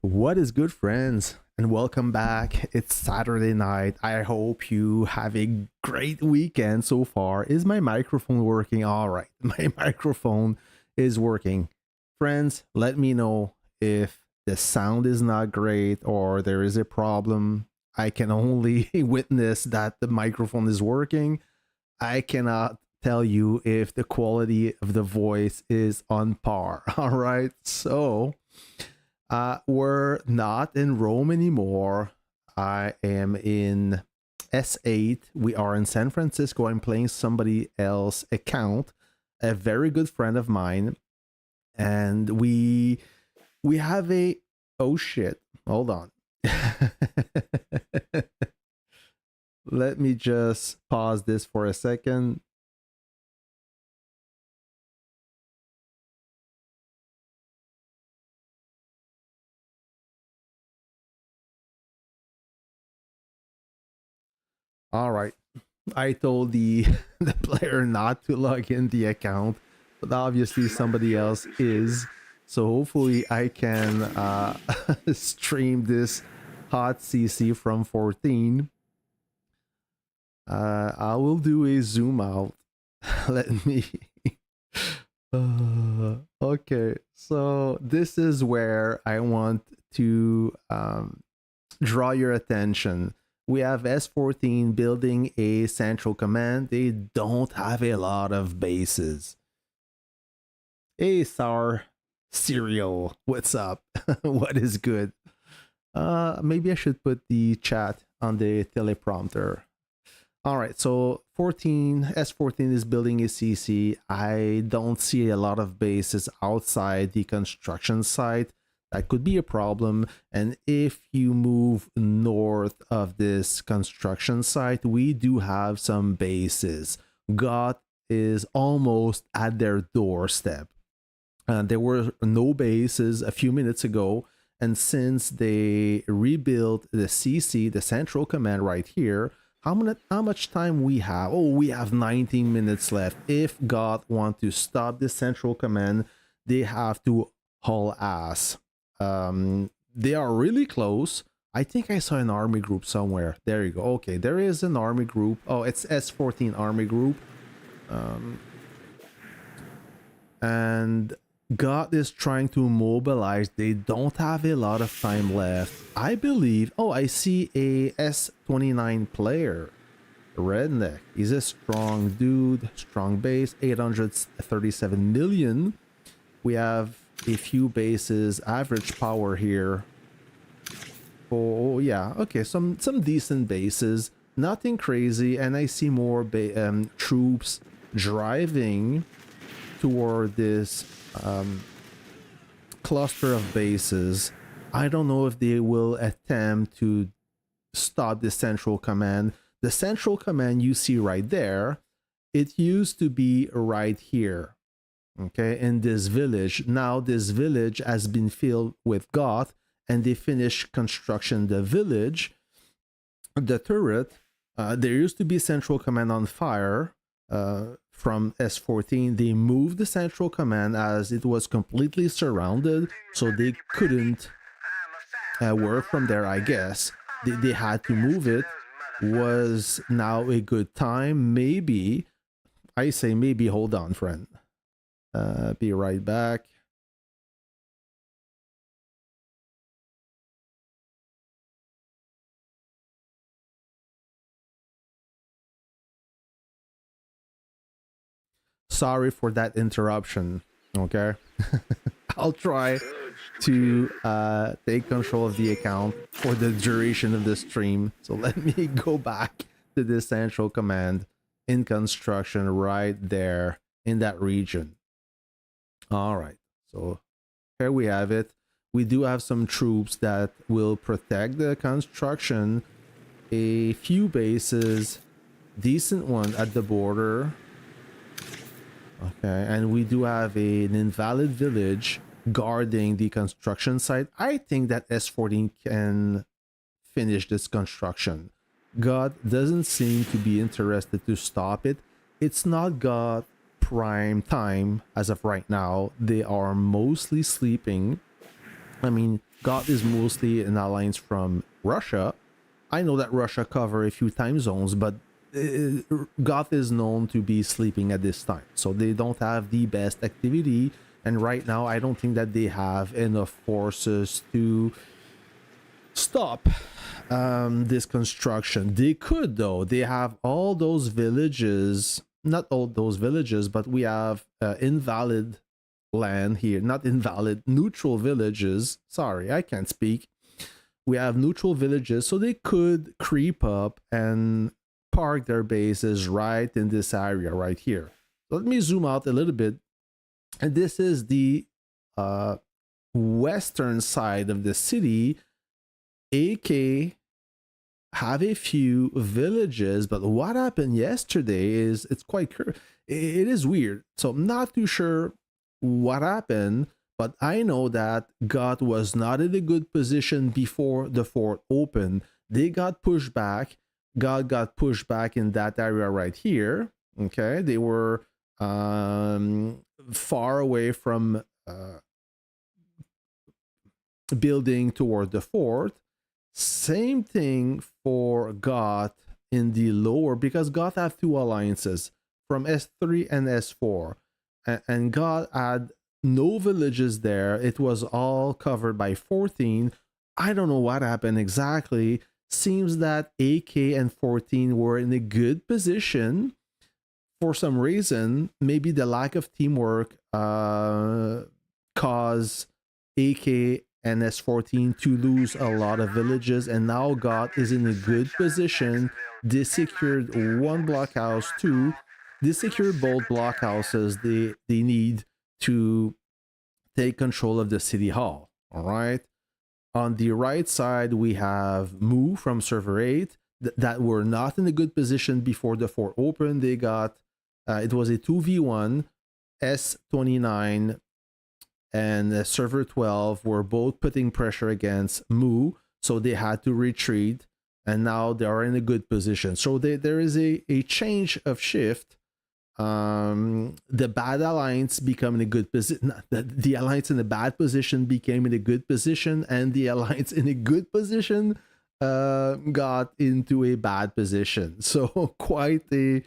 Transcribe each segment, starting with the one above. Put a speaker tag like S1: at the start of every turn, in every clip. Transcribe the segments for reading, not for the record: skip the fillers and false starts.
S1: What is good, friends? And welcome back. It's Saturday night. I hope you have a great weekend so far. Is my microphone working? All right, my microphone is working. Friends, let me know if the sound is not great or there is a problem. I can only witness that the microphone is working. I cannot tell you if the quality of the voice is on par. All right, so we're not in Rome anymore. I am in S8. We are in San Francisco. I'm playing somebody else's account, a very good friend of mine, and we have a oh shit. Hold on. Let me just pause this for a second. All right. I told the the player not to log in the account, but obviously somebody else is. So hopefully I can stream this hot CC from 14. I will do a zoom out. Let me. Okay, so this is where I want to draw your attention. We have S14 building a central command. They don't have a lot of bases. Hey, Sour Cereal, what's up? What is good? Maybe I should put the chat on the teleprompter. All right, so S14 is building a CC. I don't see a lot of bases outside the construction site. That could be a problem. And if you move north of this construction site, we do have some bases. God is almost at their doorstep. There were no bases a few minutes ago. And since they rebuilt the CC, the central command right here, how much time we have? Oh, we have 19 minutes left. If God want to stop the central command, they have to haul ass. They are really close. I think I saw an army group somewhere. There you go. Okay, there is an army group. Oh, it's S14 army group. And God is trying to mobilize. They don't have a lot of time left. I believe. Oh, I see a S29 player. Redneck. He's a strong dude. Strong base. 837 million. We have a few bases. Average power here. Oh yeah. Okay. Some decent bases. Nothing crazy. And I see more troops driving toward this cluster of bases. I don't know if they will attempt to stop the central command. The central command you see right there, it used to be right here, okay, in this village. Now this village has been filled with Goth, and they finished construction the village. The turret, there used to be central command on fire. From S14, they moved the central command as it was completely surrounded, so they couldn't work from there, I guess. They had to move it. Was now a good time? Maybe. I say maybe. Hold on, friend. Be right back. Sorry for that interruption. Okay. I'll try to take control of the account for the duration of the stream. So let me go back to the central command in construction right there in that region. All right. So here we have it. We do have some troops that will protect the construction. A few bases, decent one at the border. Okay, and we do have an invalid village guarding the construction site. I think that S14 can finish this construction. God doesn't seem to be interested to stop it. It's not God prime time as of right now. They are mostly sleeping. I mean, God is mostly an alliance from Russia. I know that Russia cover a few time zones, but Goth is known to be sleeping at this time, so they don't have the best activity. And right now, I don't think that they have enough forces to stop this construction. They could, though. They have all those villages, not all those villages, but we have invalid land here, not invalid, neutral villages. Sorry, I can't speak. We have neutral villages, so they could creep up and park their bases right in this area right here. Let me zoom out a little bit. And this is the western side of the city. AK have a few villages, but what happened yesterday is it's quite it is weird. So I'm not too sure what happened, but I know that God was not in a good position before the fort opened. They got pushed back. God got pushed back in that area right here. Okay, they were far away from building toward the fort. Same thing for Goth in the lower, because Goth have two alliances from S3 and S4, and Goth had no villages there. It was all covered by 14. I don't know what happened exactly. Seems that AK and 14 were in a good position for some reason. Maybe the lack of teamwork caused AK and S14 to lose a lot of villages, and now God is in a good position. They secured one blockhouse, two. They secured both blockhouses they need to take control of the city hall. All right. On the right side, we have Moo from server 8 that were not in a good position before the fort opened. They got, it was a 2v1, S29 and server 12 were both putting pressure against Moo, so they had to retreat, and now they are in a good position. So there is a change of shift. The bad alliance become in a good position. The alliance in a bad position became in a good position, and the alliance in a good position got into a bad position. So quite a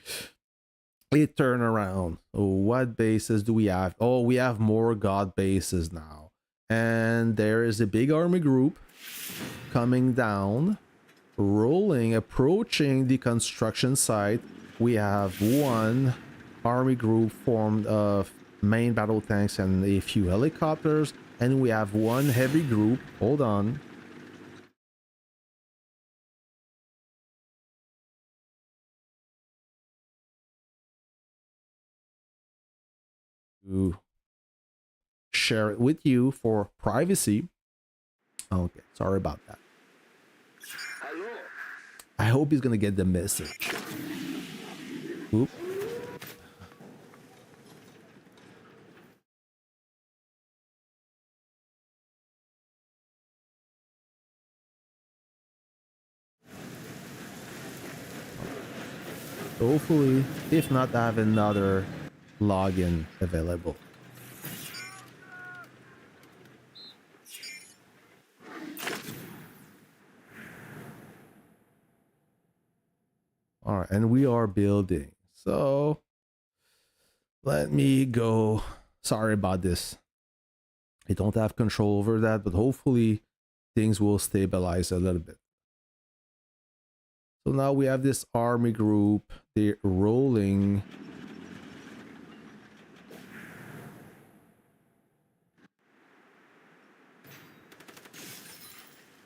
S1: turnaround. What bases do we have? Oh, we have more God bases now, and there is a big army group coming down, rolling, approaching the construction site. We have one army group formed of main battle tanks and a few helicopters, and we have one heavy group. Hold on. To share it with you for privacy. Okay, sorry about that. I hope he's gonna get the message. Oop. Hopefully, if not, I have another login available. All right, and we are building. So let me go. Sorry about this. I don't have control over that, but hopefully things will stabilize a little bit. So now we have this army group. They're rolling.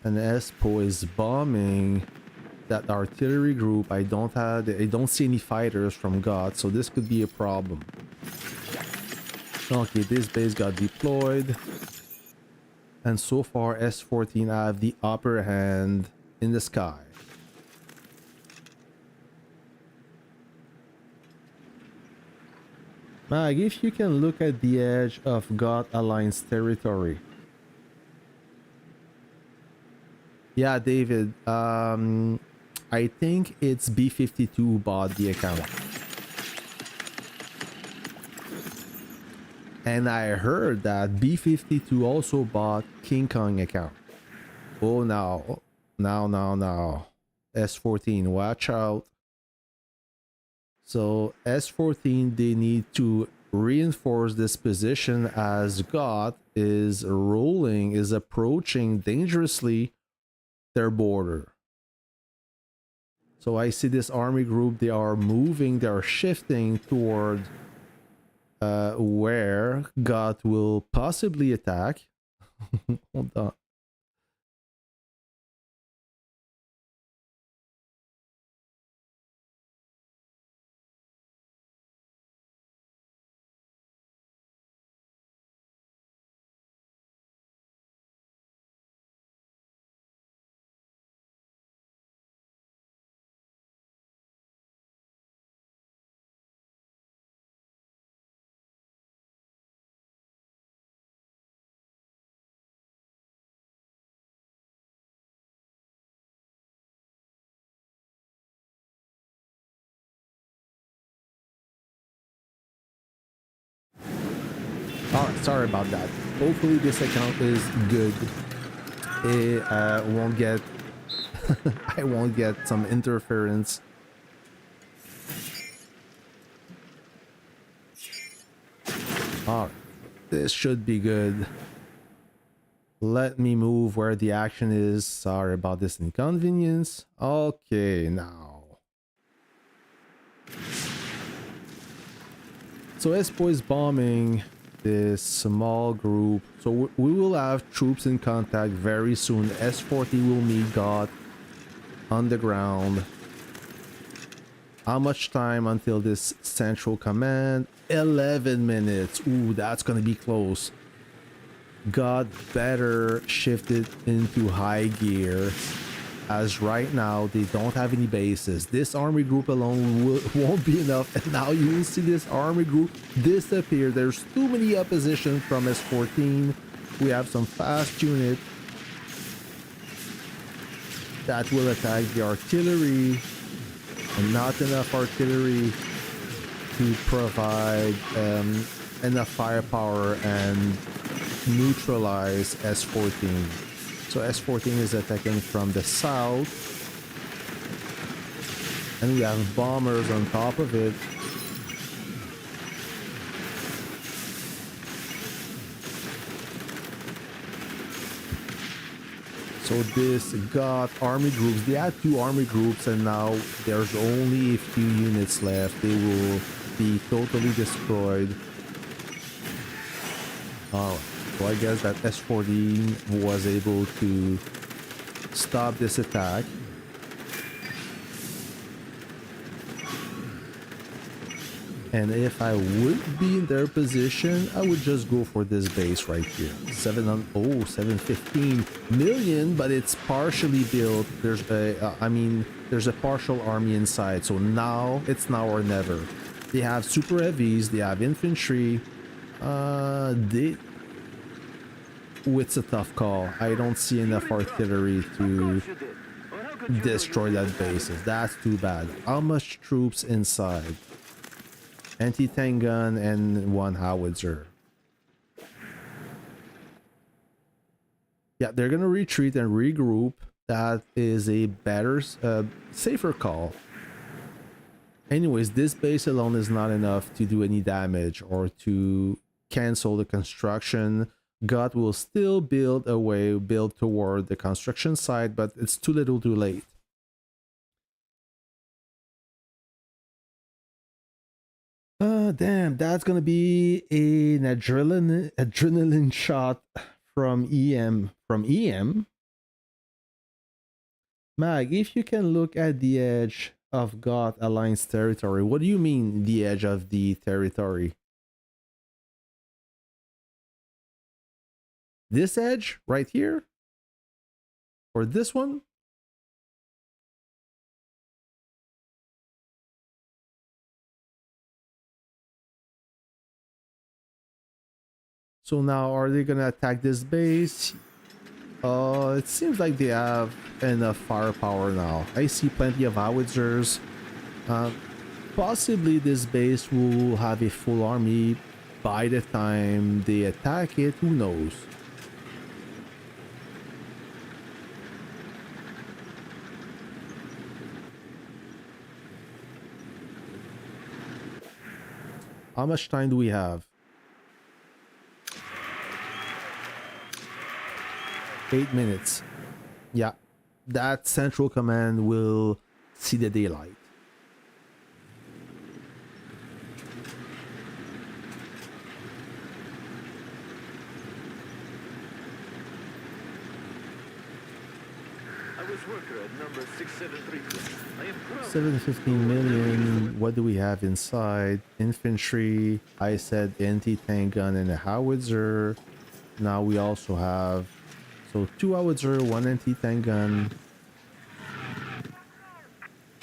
S1: And Espo is bombing that artillery group. I don't see any fighters from God, so this could be a problem. Okay, this base got deployed, and so far S14 have the upper hand in the sky. Mag, if you can look at the edge of God Alliance territory. Yeah, David, I think it's B52 bought the account. And I heard that B-52 also bought King Kong account. Oh, now. S14, watch out. So S14, they need to reinforce this position as God is approaching dangerously their border. So I see this army group, they are moving, they are shifting toward where God will possibly attack. Hold on. Oh, sorry about that. Hopefully this account is good. It won't get I won't get some interference. Alright, this should be good. Let me move where the action is. Sorry about this inconvenience. Okay, now. So Espo is bombing this small group. So we will have troops in contact very soon. S40 will meet God on the ground. How much time until this central command? 11 minutes. Ooh, that's gonna be close. God better shift it into high gear, as right now they don't have any bases. This army group alone won't be enough, and now you will see this army group disappear. There's too many opposition from S14. We have some fast unit that will attack the artillery, and not enough artillery to provide enough firepower and neutralize S14. So S14 is attacking from the south, and we have bombers on top of it. So this got army groups. They had 2 army groups, and now there's only a few units left. They will be totally destroyed. Alright, so I guess that S14 was able to stop this attack. And if I would be in their position, I would just go for this base right here. 715 million, but it's partially built. There's there's a partial army inside. So now it's now or never. They have super heavies, they have infantry. It's a tough call. I don't see enough artillery to destroy that base. That's too bad. How much troops inside? Anti-tank gun and 1 howitzer. Yeah, they're gonna retreat and regroup. That is a better, safer call. Anyways, this base alone is not enough to do any damage or to cancel the construction. God will still build toward the construction site, but it's too little too late. Damn, that's gonna be an adrenaline shot from EM. Mag, if you can look at the edge of God Alliance territory, what do you mean the edge of the territory? This edge right here? Or this one? So now are they gonna attack this base? It seems like they have enough firepower now. I see plenty of howitzers. Possibly this base will have a full army, by the time they attack it, who knows? How much time do we have? 8 minutes. Yeah, that central command will see the daylight.
S2: Worker at number 673. I am proud
S1: 715 million. What do we have inside? Infantry. I said anti-tank gun and a howitzer. Now we also have, so 2 howitzer, 1 anti-tank gun.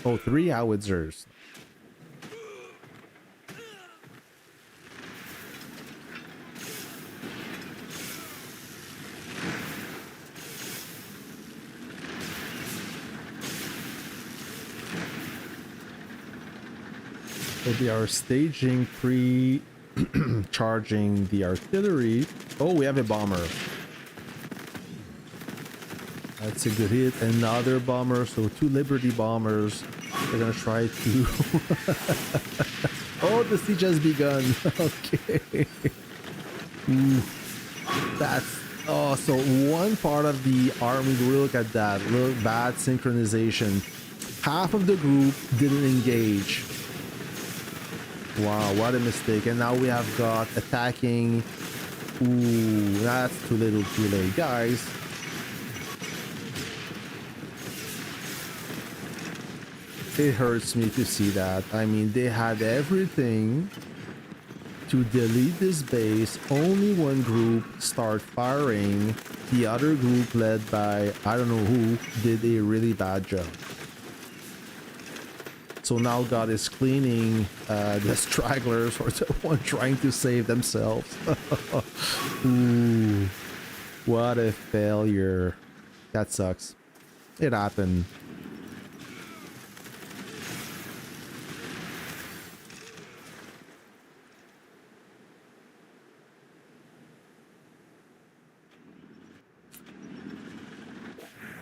S1: Oh, 3 howitzers. So they are staging pre-charging the artillery. Oh, we have a bomber. That's a good hit. Another bomber. So 2 Liberty bombers. They're gonna try to. Oh, the siege has begun. Okay. Ooh. That's. Oh, so one part of the army. Look at that. Look, bad synchronization. Half of the group didn't engage. Wow, what a mistake. And now we have got attacking. Ooh, that's too little too late, guys. It hurts me to see that. I mean, they had everything to delete this base. Only one group start firing. The other group, led by I don't know who, did a really bad job. So now God is cleaning the stragglers, or the one trying to save themselves. Ooh, what a failure. That sucks. It happened.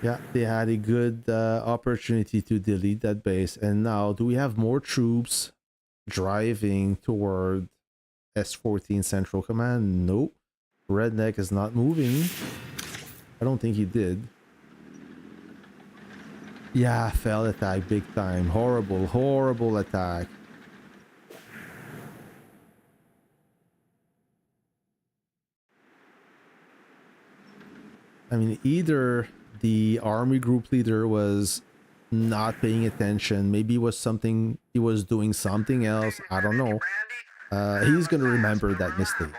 S1: Yeah, they had a good opportunity to delete that base. And now, do we have more troops driving toward S14 Central Command? Nope. Redneck is not moving. I don't think he did. Yeah, fell attack big time. Horrible, horrible attack. I mean, either the army group leader was not paying attention. Maybe it was something, he was doing something else. I don't know. He's gonna remember that mistake.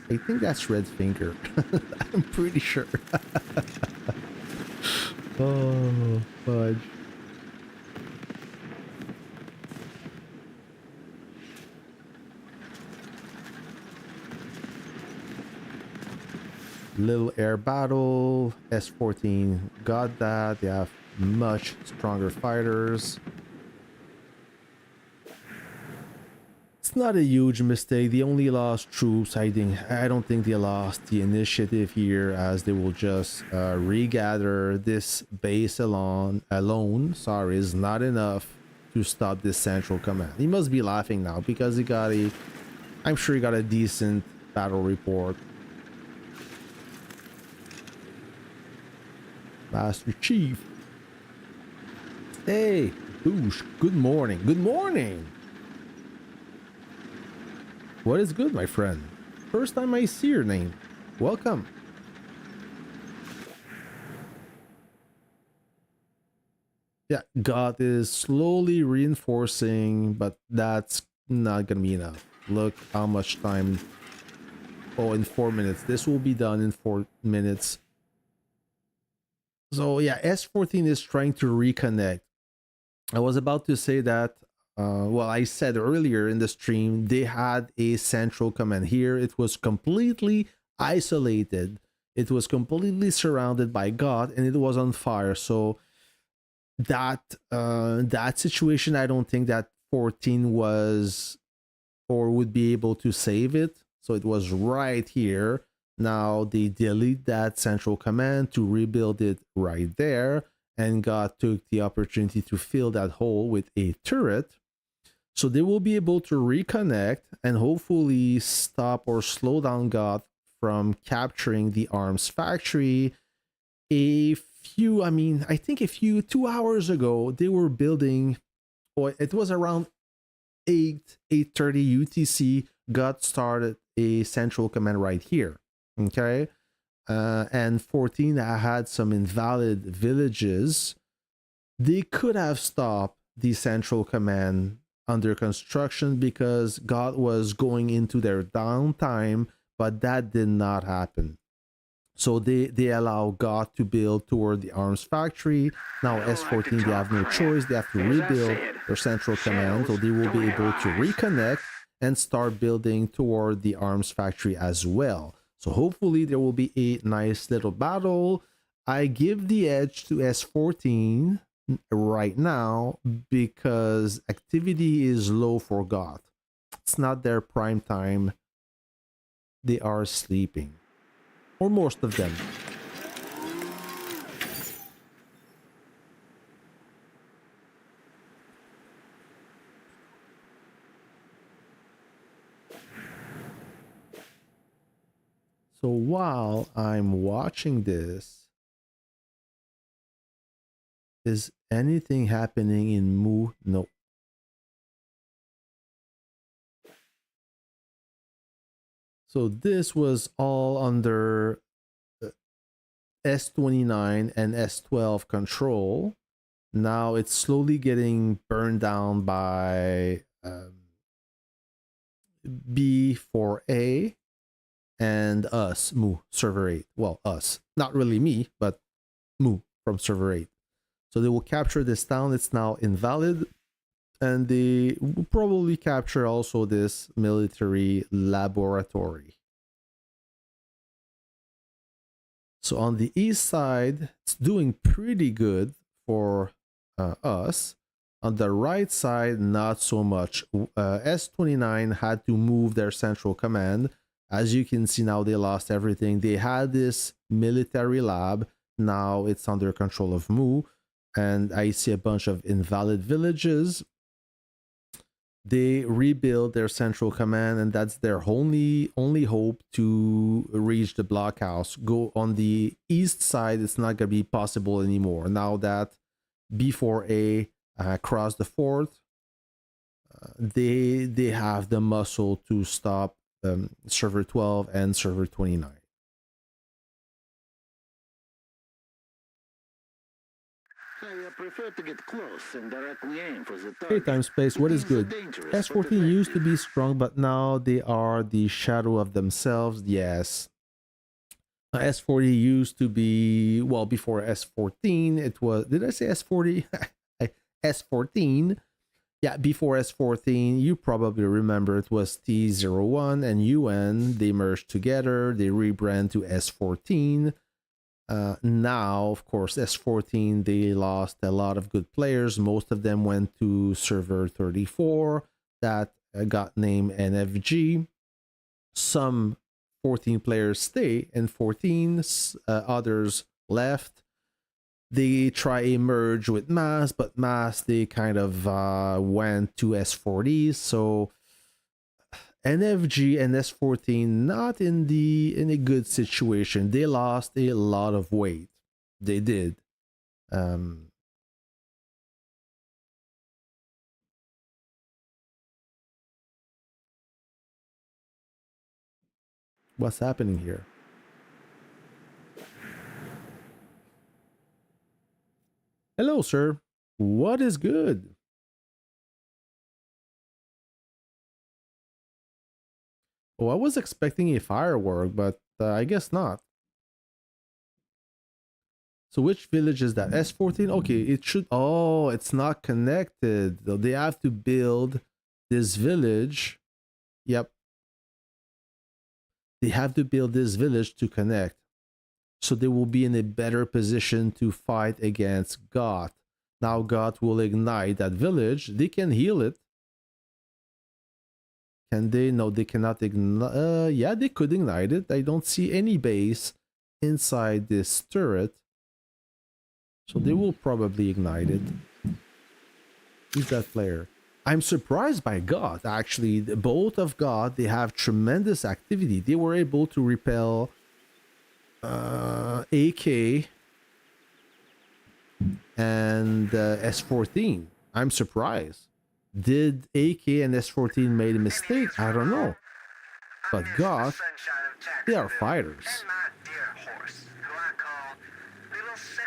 S1: I think that's Red Finger. I'm pretty sure. Oh, fudge. Little air battle. S14 got that. They have much stronger fighters. It's not a huge mistake. They only lost troops. I don't think they lost the initiative here, as they will just regather. This base alone, sorry, is not enough to stop this central command. He must be laughing now because he got a, I'm sure he got a decent battle report. Master Chief. Hey, Boosh. Good morning. Good morning. What is good, my friend? First time I see your name. Welcome. Yeah, God is slowly reinforcing, but that's not gonna be enough. Look how much time. Oh, in 4 minutes. This will be done in 4 minutes. So yeah, S14 is trying to reconnect. I was about to say that, well, I said earlier in the stream, they had a central command. Here it was completely isolated. It was completely surrounded by God, and it was on fire. So that situation, I don't think that S14 was or would be able to save it. So it was right here. Now they delete that central command to rebuild it right there. And God took the opportunity to fill that hole with a turret. So they will be able to reconnect and hopefully stop or slow down God from capturing the arms factory. I think 2 hours ago, they were building, or it was around 8:30 UTC, God started a central command right here. Okay. And 14 had some invalid villages. They could have stopped the central command under construction because God was going into their downtime, but that did not happen. So they allow God to build toward the arms factory. Now S14, they have no choice. They have to rebuild their central command, so they will be able to reconnect and start building toward the arms factory as well. So hopefully there will be a nice little battle. I give the edge to S14 right now because activity is low for God. It's not their prime time. They are sleeping. Or most of them. So while I'm watching this, is anything happening in Mu? No. So this was all under S29 and S12 control. Now it's slowly getting burned down by B4A and us, Mu, server 8. Well, us. Not really me, but Mu from server 8. So they will capture this town. It's now invalid. And they will probably capture also this military laboratory. So on the east side, it's doing pretty good for us. On the right side, not so much. S29 had to move their central command. As you can see now, they lost everything. They had this military lab. Now it's under control of Mu. And I see a bunch of invalid villages. They rebuild their central command, and that's their only hope to reach the blockhouse. Go on the east side, it's not going to be possible anymore. Now that B4A crossed the fort, they have the muscle to stop server 12 and server 29.
S2: I prefer to get close and directly aim for the target.
S1: Hey, time space, what is good?
S2: Dangerous,
S1: S14
S2: but
S1: used to be
S2: effective.
S1: strong, but now they are the shadow of themselves. Yes. S40 used to be, well, before S14, it was, did I say S40? S14. Yeah, before S14, you probably remember it was T01 and UN. They merged together, they rebrand to S14. Now, of course, S14, they lost a lot of good players. Most of them went to server 34 that got named NFG. Some 14 players stay in 14, others left. They try a merge with Mass, but Mass, they kind of went to S40. So NFG and S14 not in a good situation. They lost a lot of weight. They did. What's happening here? Hello, sir. What is good? Oh, I was expecting a firework, but I guess not. So which village is that? S14? Okay, it should... Oh, it's not connected. They have to build this village. Yep. They have to build this village to connect. So they will be in a better position to fight against Goth. Now Goth will ignite that village. They can heal it. Can they? No, they cannot ignite. Yeah, they could ignite it. I don't see any base inside this turret. So they will probably ignite it. Who's that player? I'm surprised by God, actually. Both of God, they have tremendous activity. They were able to repel AK and S14. I'm surprised. Did AK and S14 made a mistake? I don't know. But God, they are fighters.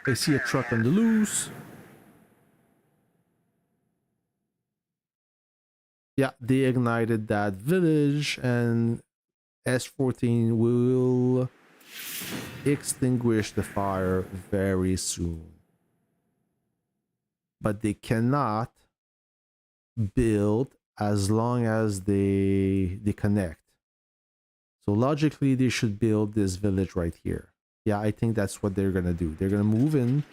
S1: I see a truck on the loose. Yeah, they ignited that village, and S14 will extinguish the fire very soon. But they cannot build as long as they connect. So logically, they should build this village right here. Yeah, I think that's what they're gonna do. They're gonna move in.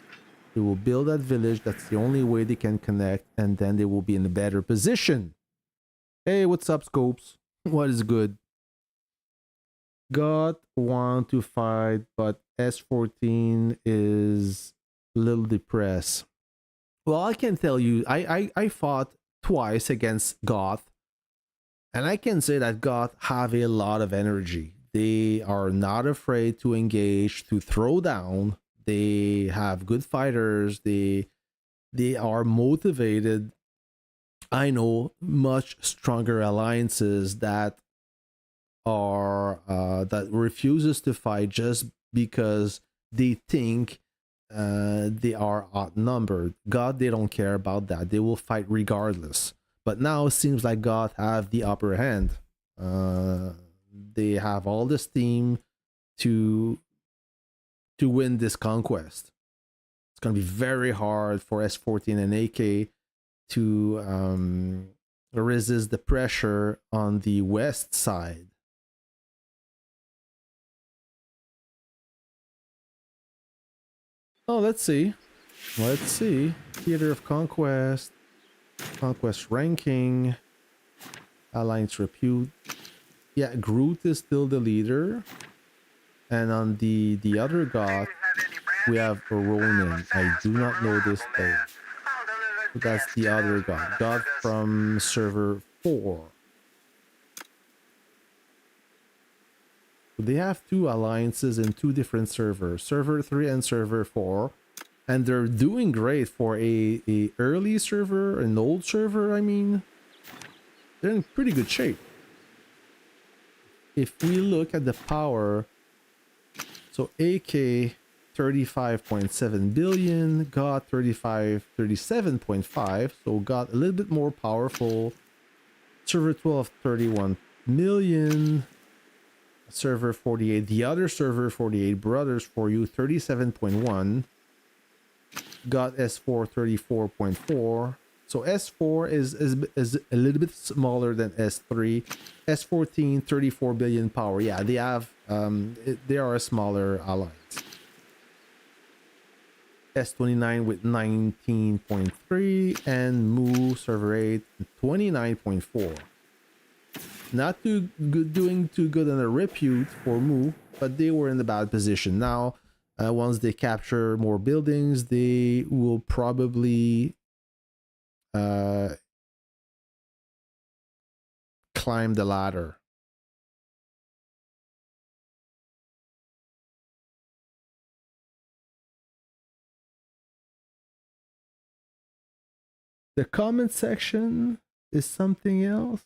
S1: They will build that village. That's the only way they can connect, and then they will be in a better position. Hey, what's up, Scopes? What is good? God want to fight, but S14 is a little depressed. Well, I can tell you, I fought twice against Goth, and I can say that Goth have a lot of energy. They are not afraid to engage, to throw down. They have good fighters. They are motivated. I know much stronger alliances that are that refuses to fight just because they think they are outnumbered. God, they don't care about that. They will fight regardless. But now it seems like God have the upper hand. They have all the steam to win this conquest. It's gonna be very hard for S14 and AK to resist the pressure on the west side. Oh, let's see. Let's see. Theater of Conquest. Conquest ranking. Alliance repute. Yeah, Groot is still the leader. And on the other god, we have Ronin. I do not know this player. That's the other god. God from server 4. They have two alliances in two different servers, server 3 and server 4, and they're doing great for a early server, an old server. I mean, they're in pretty good shape. If we look at the power, so AK 35.7 billion, got 37.5, so got a little bit more powerful. Server 12 31 million. Server 48, the other server 48, brothers for you 37.1, got S4 34.4. So S4 is a little bit smaller than S3. S14 34 billion power. Yeah, they have they are a smaller alliance. S29 with 19.3 and Mu server 8 29.4. Not too good, doing too good on a repute for Mu, but they were in a bad position. Now, once they capture more buildings, they will probably climb the ladder. The comment section is something else.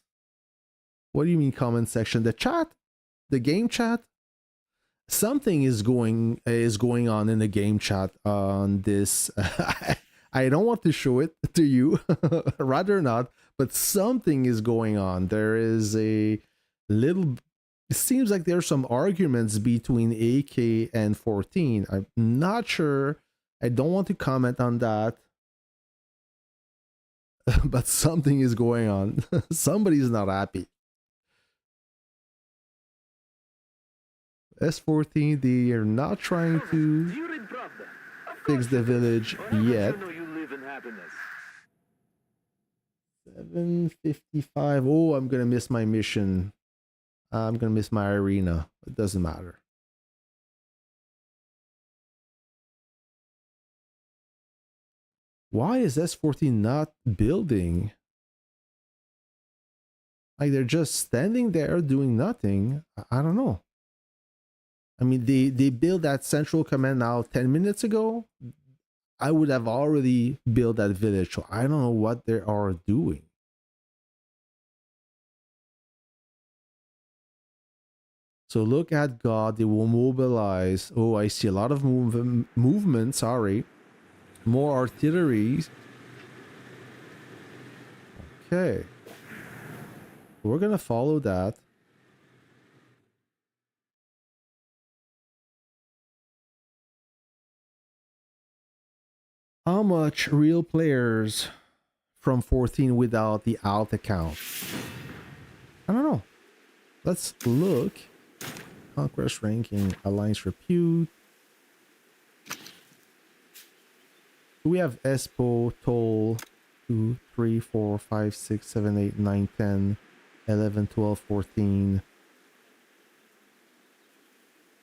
S1: What do you mean comment section? The chat? The game chat? Something is going on in the game chat on this. I don't want to show it to you, rather not, but something is going on. There is a little, it seems like there's some arguments between AK and 14. I'm not sure. I don't want to comment on that. But something is going on. Somebody's not happy. S14, they are not trying to fix the village yet. 7:55. Oh, I'm gonna miss my mission. I'm gonna miss my arena. It doesn't matter. Why is S14 not building? Like they're just standing there doing nothing. I don't know. I mean, they built that central command now 10 minutes ago. I would have already built that village. So I don't know what they are doing. So look at God. They will mobilize. Oh, I see a lot of movement. Sorry. More artillery. Okay. We're going to follow that. How much real players from 14 without the alt account? I don't know. Let's look. Conquest ranking, alliance repute. We have Espo, Toll, 2, 3, 4, 5, 6, 7, 8, 9, 10, 11, 12, 14,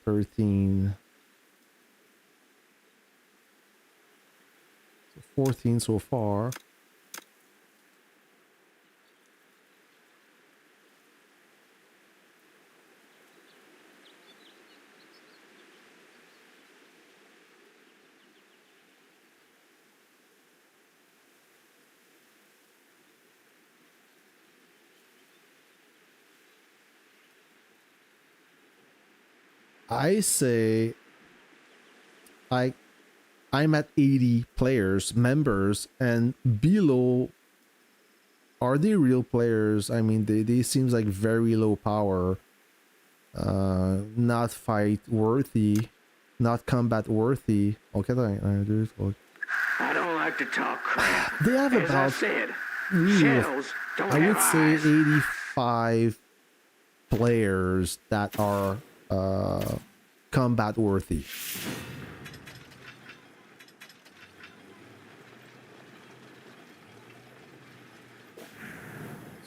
S1: 13. 14 so far. I say I'm at 80 players, members, and below are they real players? I mean, they seems like very low power, not fight worthy, not combat worthy. Okay,
S2: I don't like to talk crap.
S1: they have
S2: As I
S1: about
S2: said,
S1: ooh,
S2: shells don't
S1: I would
S2: have
S1: say
S2: eyes.
S1: 85 players that are combat worthy.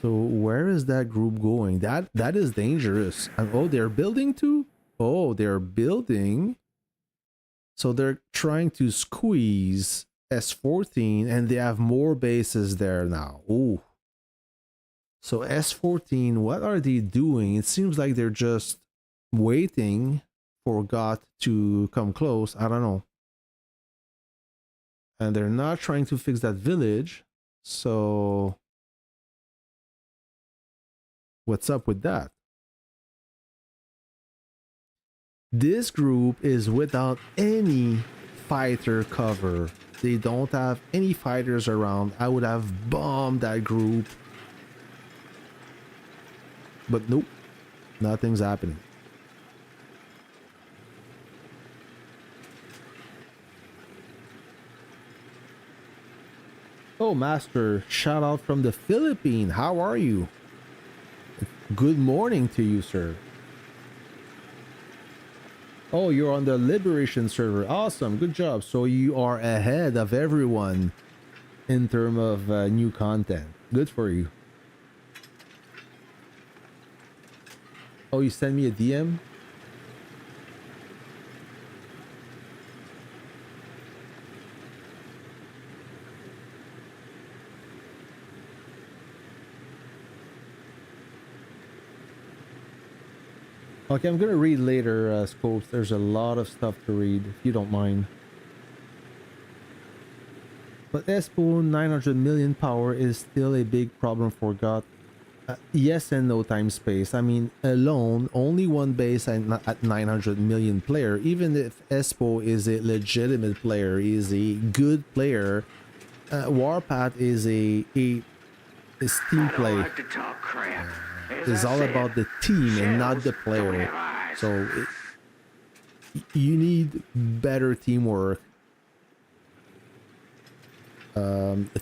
S1: So where is that group going? That is dangerous. And oh, they're building too? Oh, they're building. So they're trying to squeeze S14 and they have more bases there now. Ooh. So S14, what are they doing? It seems like they're just waiting for God to come close. I don't know. And they're not trying to fix that village. So what's up with that? This group is without any fighter cover. They don't have any fighters around. I would have bombed that group. But nope, nothing's happening. Oh, Master, shout out from the Philippines. How are you? Good morning to you, sir. Oh, you're on the Liberation server. Awesome, good job. So you are ahead of everyone in terms of new content. Good for you. Oh, you sent me a DM? Okay, I'm gonna read later, Scopes. There's a lot of stuff to read, if you don't mind. But Espo 900 million power is still a big problem for God. Yes and no time space. I mean, alone, only one base at 900 million player. Even if Espo is a legitimate player, is a good player, Warpath is a team play.
S2: I don't like to talk crap.
S1: It's all about the team and not the player. So you need better teamwork.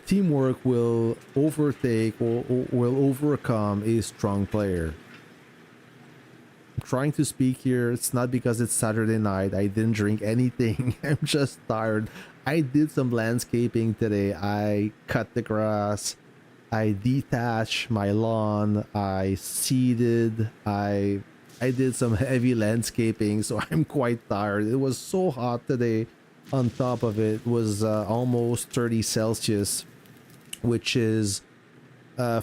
S1: Teamwork will overtake or will overcome a strong player. I'm trying to speak here. It's not because it's Saturday night. I didn't drink anything. I'm just tired. I did some landscaping today. I cut the grass. I detached my lawn, I seeded, I did some heavy landscaping, so I'm quite tired. It was so hot today. On top of it was almost 30 Celsius, which is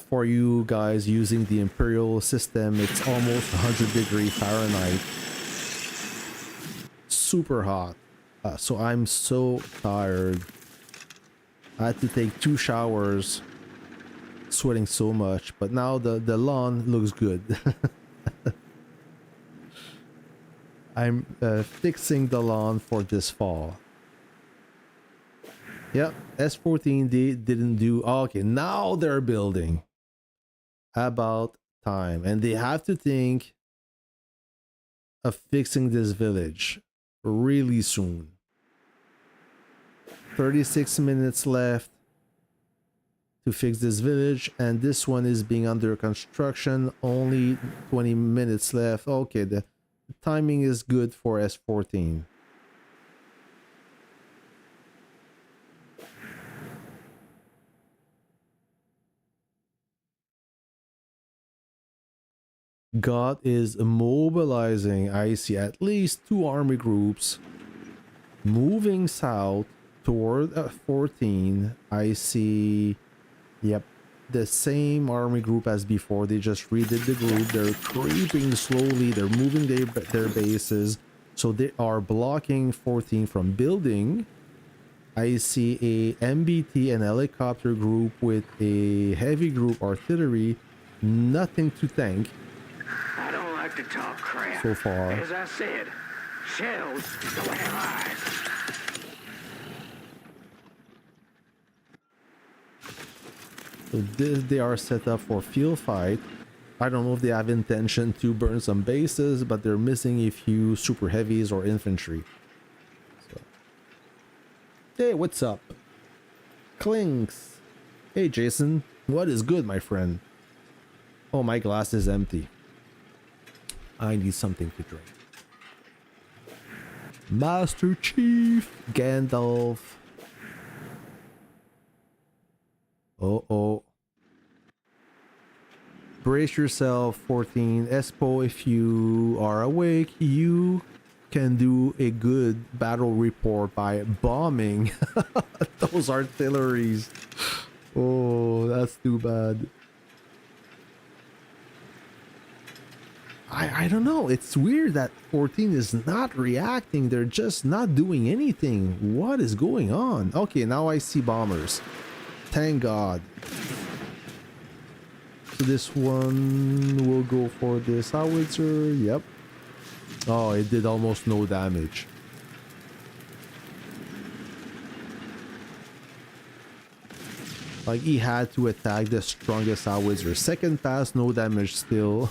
S1: for you guys using the imperial system, it's almost 100-degree Fahrenheit. Super hot. So I'm so tired. I had to take 2 showers, sweating so much, but now the lawn looks good. I'm fixing the lawn for this fall. Yep, S14 didn't do. Okay, now they're building. About time. And they have to think of fixing this village really soon. 36 minutes left to fix this village, and this one is being under construction. Only 20 minutes left. Okay, the timing is good for S14. God is mobilizing. I see at least 2 army groups moving south toward 14. I see, yep, the same army group as before. They just redid the group. They're creeping slowly. They're moving their bases. So they are blocking 14 from building. I see a MBT and helicopter group with a heavy group artillery. Nothing to tank.
S2: I don't like to talk crap.
S1: So far.
S2: As I said, shells don't have eyes.
S1: So they are set up for field fight. I don't know if they have intention to burn some bases, but they're missing a few super heavies or infantry. So. Hey, what's up? Clinks. Hey, Jason. What is good, my friend? Oh, my glass is empty. I need something to drink. Master Chief Gandalf. Oh. Brace yourself, 14. Espo, if you are awake, you can do a good battle report by bombing those artilleries. Oh, that's too bad. I don't know. It's weird that 14 is not reacting. They're just not doing anything. What is going on? Okay, now I see bombers. Thank God. So this one will go for this howitzer. Yep. Oh, it did almost no damage. Like, he had to attack the strongest howitzer. Second pass, no damage still.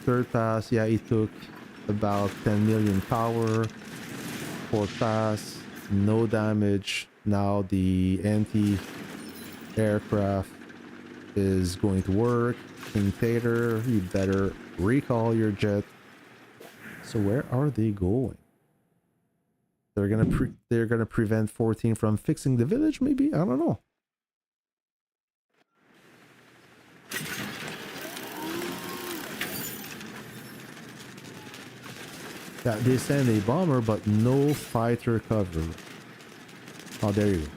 S1: Third pass, yeah, he took about 10 million power. Fourth pass, no damage. Now the anti-aircraft is going to work. King Tater, you better recall your jet. So where are they going? They're gonna prevent 14 from fixing the village, maybe? I don't know. Yeah, they send a bomber, but no fighter cover. Oh, there you go.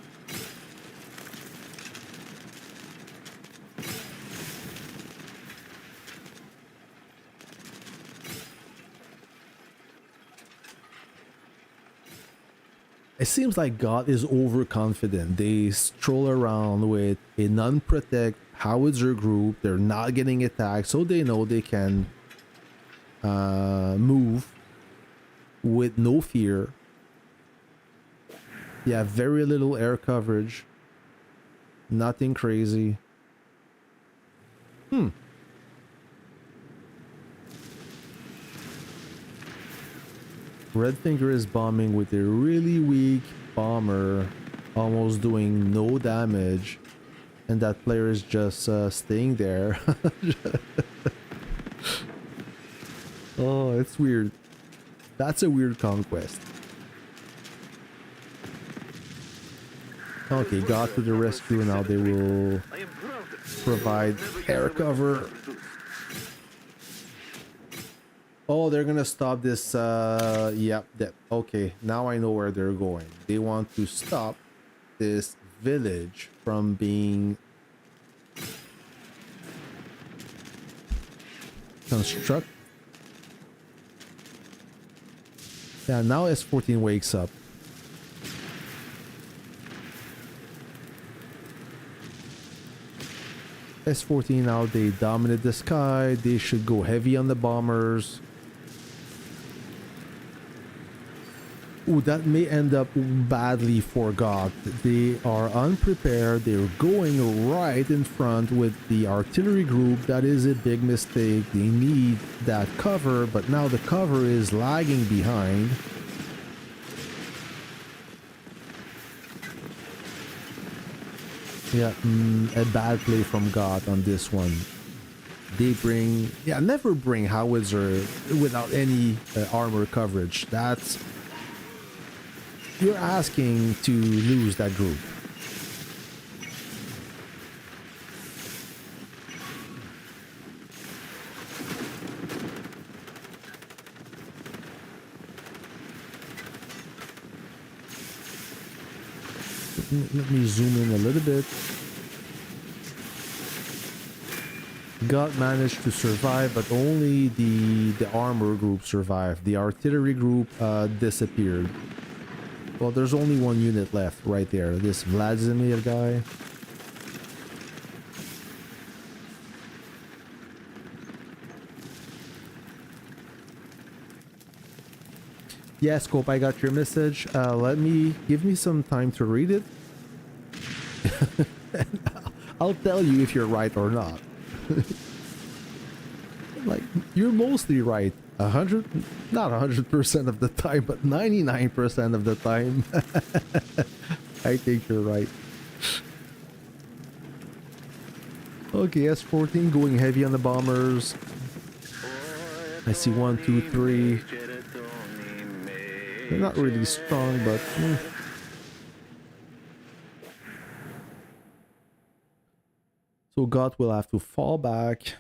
S1: It seems like God is overconfident. They stroll around with a non-protect howitzer group. They're not getting attacked, so they know they can move with no fear. Yeah, very little air coverage. Nothing crazy. Redfinger is bombing with a really weak bomber, almost doing no damage, and that player is just staying there. Oh, it's weird. That's a weird conquest. Okay, got to the rescue. Now they will provide air cover. Oh, they're gonna stop this. Yep. Okay, now I know where they're going. They want to stop this village from being constructed. Yeah, now S14 wakes up. S14 now, they dominate the sky. They should go heavy on the bombers. Ooh, that may end up badly for God. They are unprepared. They're going right in front with the artillery group. That is a big mistake. They need that cover, but now the cover is lagging behind. Yeah, a bad play from God on this one. They bring... Yeah, never bring howitzer without any armor coverage. That's... You're asking to lose that group. Let me zoom in a little bit. God managed to survive, but only the armor group survived. The artillery group disappeared. Well, there's only one unit left right there. This Vladimir guy. Yeah, Scope, I got your message. Give me some time to read it. I'll tell you if you're right or not. Like, you're mostly right. 100, not 100% of the time, but 99% of the time. I think you're right. Okay, S14 going heavy on the bombers. I see 1, 2, 3. They're not really strong, but... So God will have to fall back.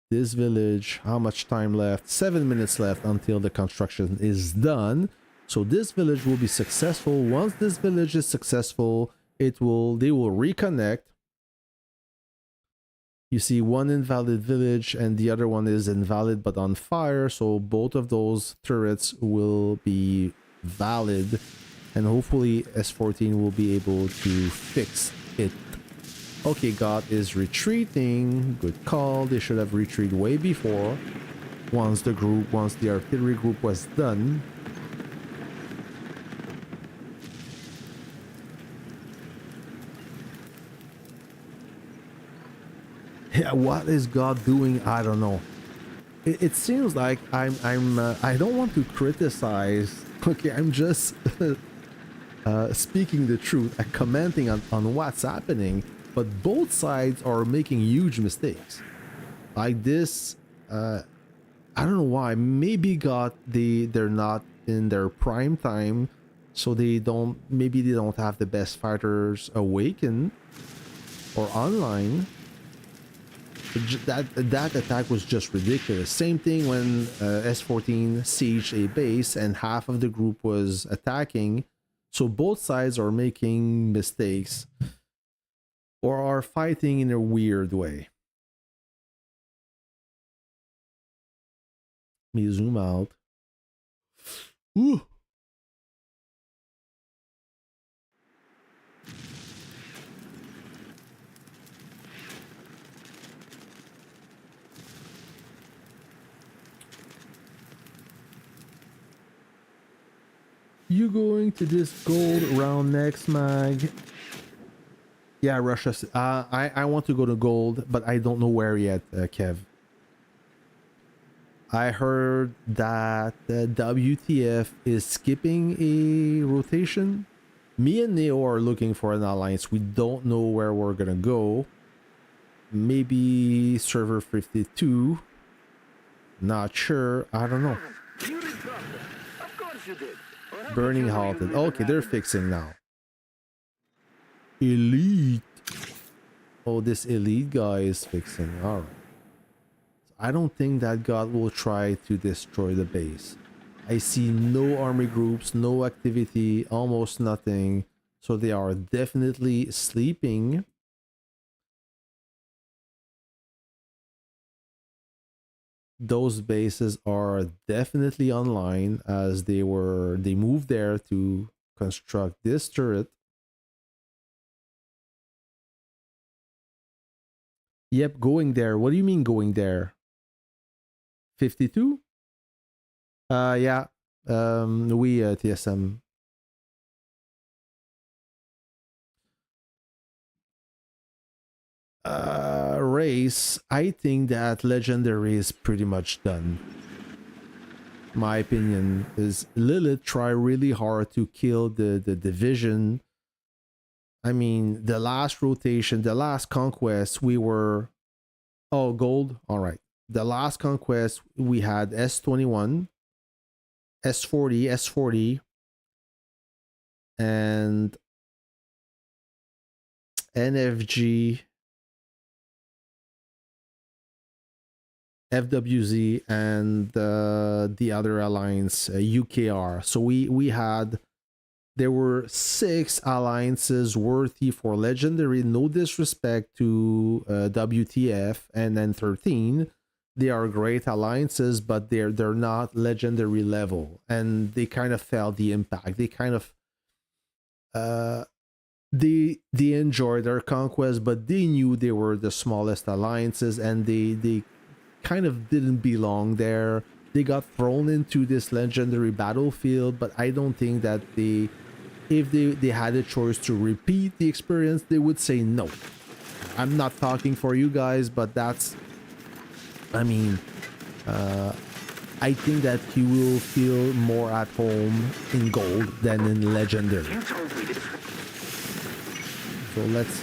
S1: This village, how much time left? 7 minutes left until the construction is done. So this village will be successful. Once this village is successful, they will reconnect. You see one invalid village and the other one is invalid but on fire. So both of those turrets will be valid and hopefully S14 will be able to fix it. Okay, God is retreating. Good call. They should have retreated way before. Once the artillery group was done. Yeah, what is God doing? I don't know. It seems like I don't want to criticize. Okay, I'm just speaking the truth, commenting on what's happening. But both sides are making huge mistakes. Like this, I don't know why. Maybe they're not in their prime time, so maybe they don't have the best fighters awakened or online. That attack was just ridiculous. Same thing when S14 sieged a base and half of the group was attacking. So both sides are making mistakes. Or are fighting in a weird way. Let me zoom out. Ooh. You going to this gold round next, Mag? Yeah, Russia. I want to go to gold, but I don't know where yet, Kev. I heard that WTF is skipping a rotation. Me and Neo are looking for an alliance. We don't know where we're gonna go. Maybe server 52. Not sure. I don't know.
S2: course you did. Or how
S1: Burning
S2: much
S1: halted.
S2: you really
S1: Okay, they're
S2: happened?
S1: fixing now. Elite. Oh, this elite guy is fixing. All right. I don't think that god will try to destroy the base. I see no army groups, no activity, almost nothing. So they are definitely sleeping. Those bases are definitely online as they moved there to construct this turret. Yep, going there. What do you mean going there? 52? Yeah. We TSM. Race, I think that legendary is pretty much done. My opinion is Lilith try really hard to kill the division. I mean, the last rotation, the last conquest, we were gold. All right. The last conquest we had S21, S40, and NFG, FWZ, and the other alliance, UKR. So we had, there were 6 alliances worthy for legendary. No disrespect to WTF and N13. They are great alliances, but they're not legendary level, and they kind of felt the impact. They kind of they enjoyed their conquest, but they knew they were the smallest alliances, and they kind of didn't belong there. They got thrown into this legendary battlefield, but I don't think that if they had a choice to repeat the experience, they would say no. I'm not talking for you guys, but that's, I mean, I think that you will feel more at home in gold than in legendary. So let's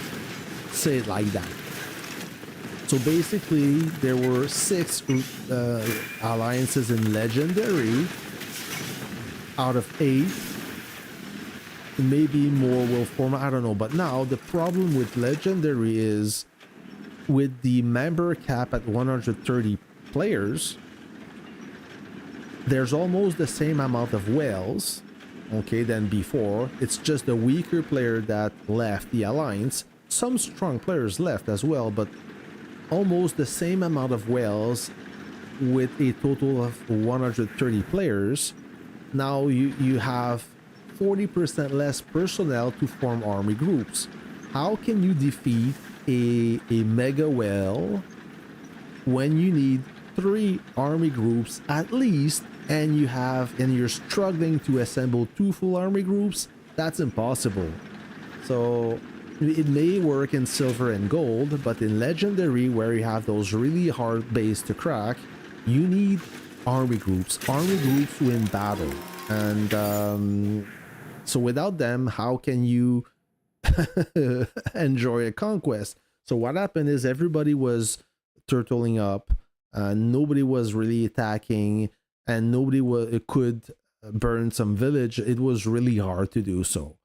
S1: say it like that. So basically, there were 6 alliances in legendary out of 8. Maybe more will form, I don't know. But now the problem with legendary is, with the member cap at 130 players, there's almost the same amount of whales, okay, than before. It's just a weaker player that left the alliance. Some strong players left as well, but almost the same amount of whales with a total of 130 players. Now you have 40% less personnel to form army groups. How can you defeat a mega whale when you need 3 army groups at least, and you're struggling to assemble 2 full army groups? That's impossible. So it may work in silver and gold, but in legendary, where you have those really hard base to crack, you need army groups. Army groups win battle, and so without them, how can you enjoy a conquest? So what happened is everybody was turtling up, nobody was really attacking, and nobody could burn some village. It was really hard to do so.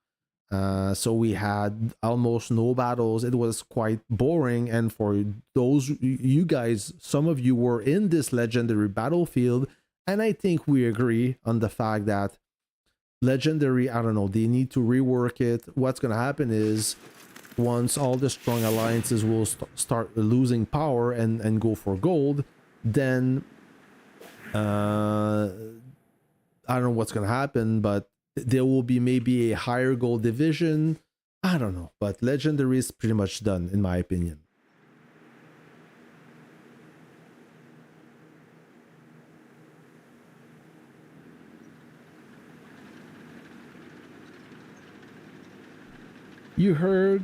S1: So we had almost no battles. It was quite boring. And for those you guys, some of you were in this legendary battlefield, and I think we agree on the fact that legendary, I don't know, they need to rework it. What's going to happen is, once all the strong alliances will start losing power and go for gold, then I don't know what's going to happen, but there will be maybe a higher gold division. I don't know, but legendary is pretty much done in my opinion. You heard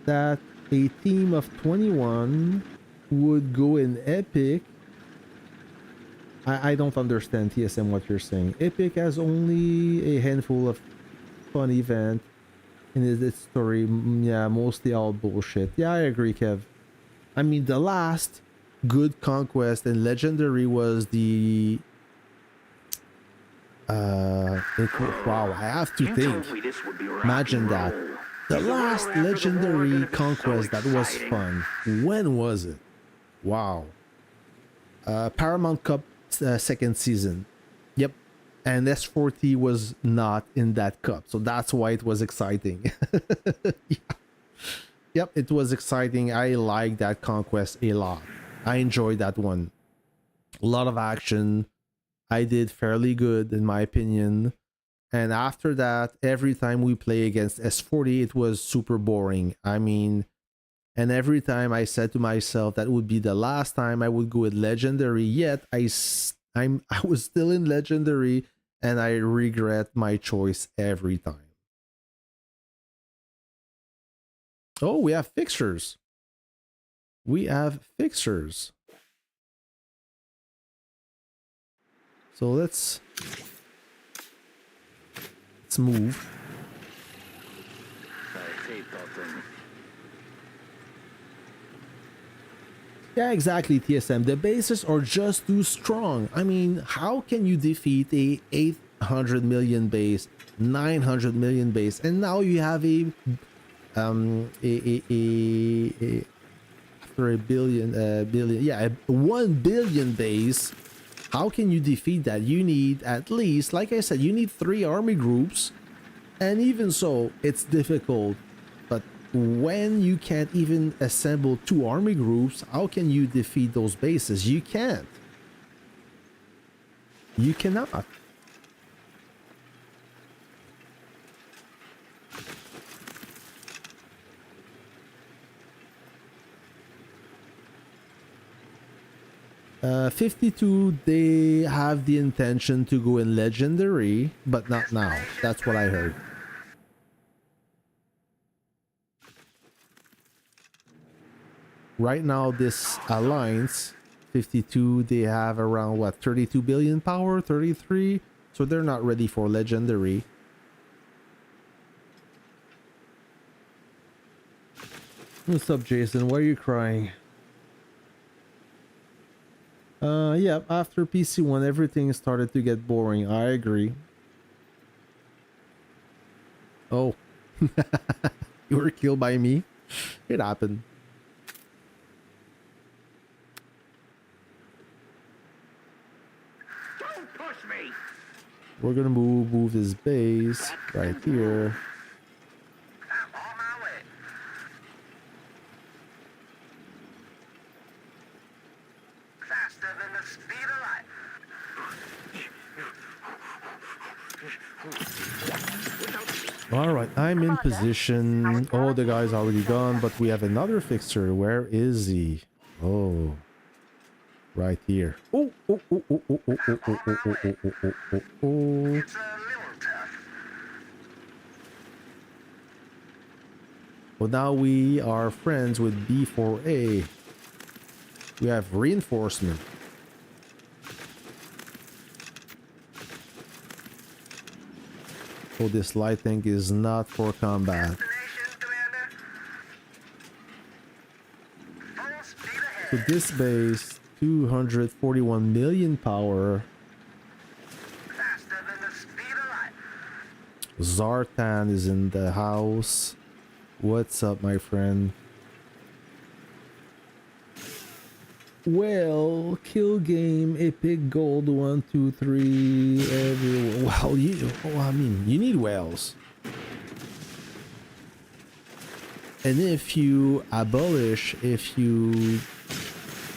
S1: that a team of 21 would go in epic. I don't understand, TSM, what you're saying. Epic has only a handful of fun event in its story. Yeah, mostly all bullshit. Yeah, I agree, Kev. I mean, the last good conquest in legendary was the Wow, I have to
S2: You
S1: think.
S2: told me this would be rock
S1: Imagine
S2: and
S1: that.
S2: roll.
S1: The
S2: Is the world
S1: last
S2: after the war
S1: legendary
S2: gonna be so
S1: conquest that was
S2: exciting?
S1: fun. When was it? Wow. Paramount Cup second season. Yep. And S14 was not in that cup. So that's why it was exciting. Yeah. Yep, it was exciting. I like that conquest a lot. I enjoyed that one. A lot of action. I did fairly good in my opinion. And after that, every time we play against S40, it was super boring. I mean, and every time I said to myself that would be the last time I would go with legendary, yet I was still in legendary and I regret my choice every time. Oh, we have fixtures. We have fixtures. So let's move.
S2: I hate that thing.
S1: Yeah, exactly, TSM. The bases are just too strong. I mean, how can you defeat a 800 million base, 900 million base, and now you have after a billion, yeah, a 1 billion base. How can you defeat that? You need at least, like I said, you need 3 army groups, and even so, it's difficult. But when you can't even assemble 2 army groups, how can you defeat those bases? You can't. You cannot. Uh, 52, they have the intention to go in legendary, but not now. That's what I heard. Right now, this alliance, 52, they have around what, 32 billion power, 33, so they're not ready for legendary. What's up, Jason? Why are you crying? Yeah, after PC1, everything started to get boring. I agree. Oh. You were killed by me? It happened.
S2: Don't push me.
S1: We're gonna move this base right here.
S2: I'm on my way. Faster than the speed of light.
S1: All right, I'm in position. Oh, the guy's already gone, but we have another fixer. Where is he? Oh, right here. Oh, oh, oh, oh, oh, oh, oh, oh, oh, oh, oh, oh, oh, oh.
S2: It's a little tough.
S1: Well, now we are friends with B4A. We have reinforcement. Oh, this light tank is not for combat.
S2: Destination, Commander. Full speed ahead.
S1: So this base, 241 million power.
S2: Faster than the speed of light.
S1: Zartan is in the house. What's up, my friend? Well, kill game, epic gold, 1, 2, 3, everywhere. Well, I mean, you need whales. And if you abolish, if you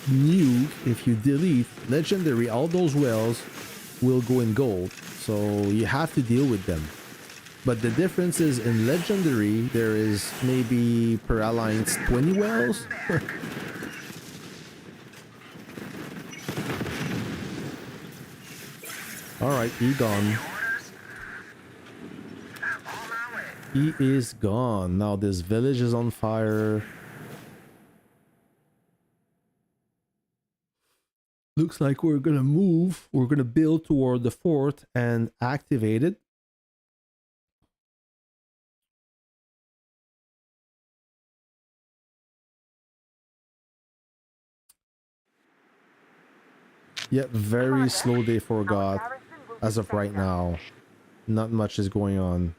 S1: nuke, if you delete legendary, all those whales will go in gold. So you have to deal with them. But the difference is in legendary, there is maybe per alliance 20 whales. Alright, he gone. He is gone. Now this village is on fire. Looks like we're gonna move. We're gonna build toward the fort and activate it. Yep, very slow day for God. as of right now. Not much is going on.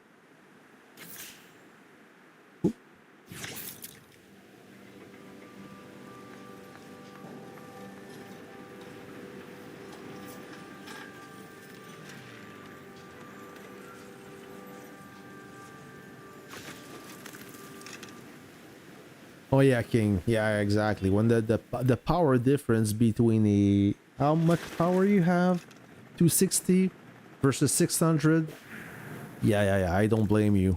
S1: Oop. Oh yeah, King. Yeah, exactly. When the power difference between the how much power you have, 260 versus 600. Yeah. I don't blame you.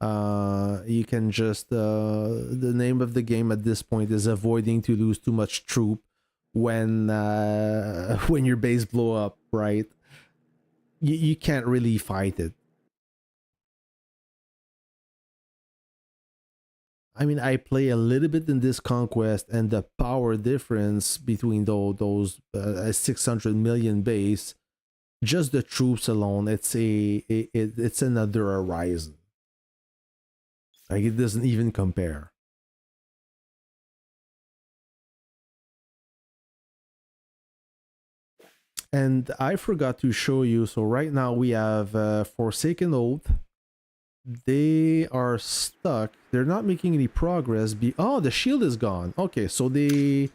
S1: You can just the name of the game at this point is avoiding to lose too much troop when when your base blow up, right? You can't really fight it. I mean, I play a little bit in this Conquest, and the power difference between those 600 million base, just the troops alone, it's another horizon. Like it doesn't even compare. And I forgot to show you. So right now we have Forsaken Oath. They are stuck. They're not making any progress. Oh, the shield is gone. Okay, so they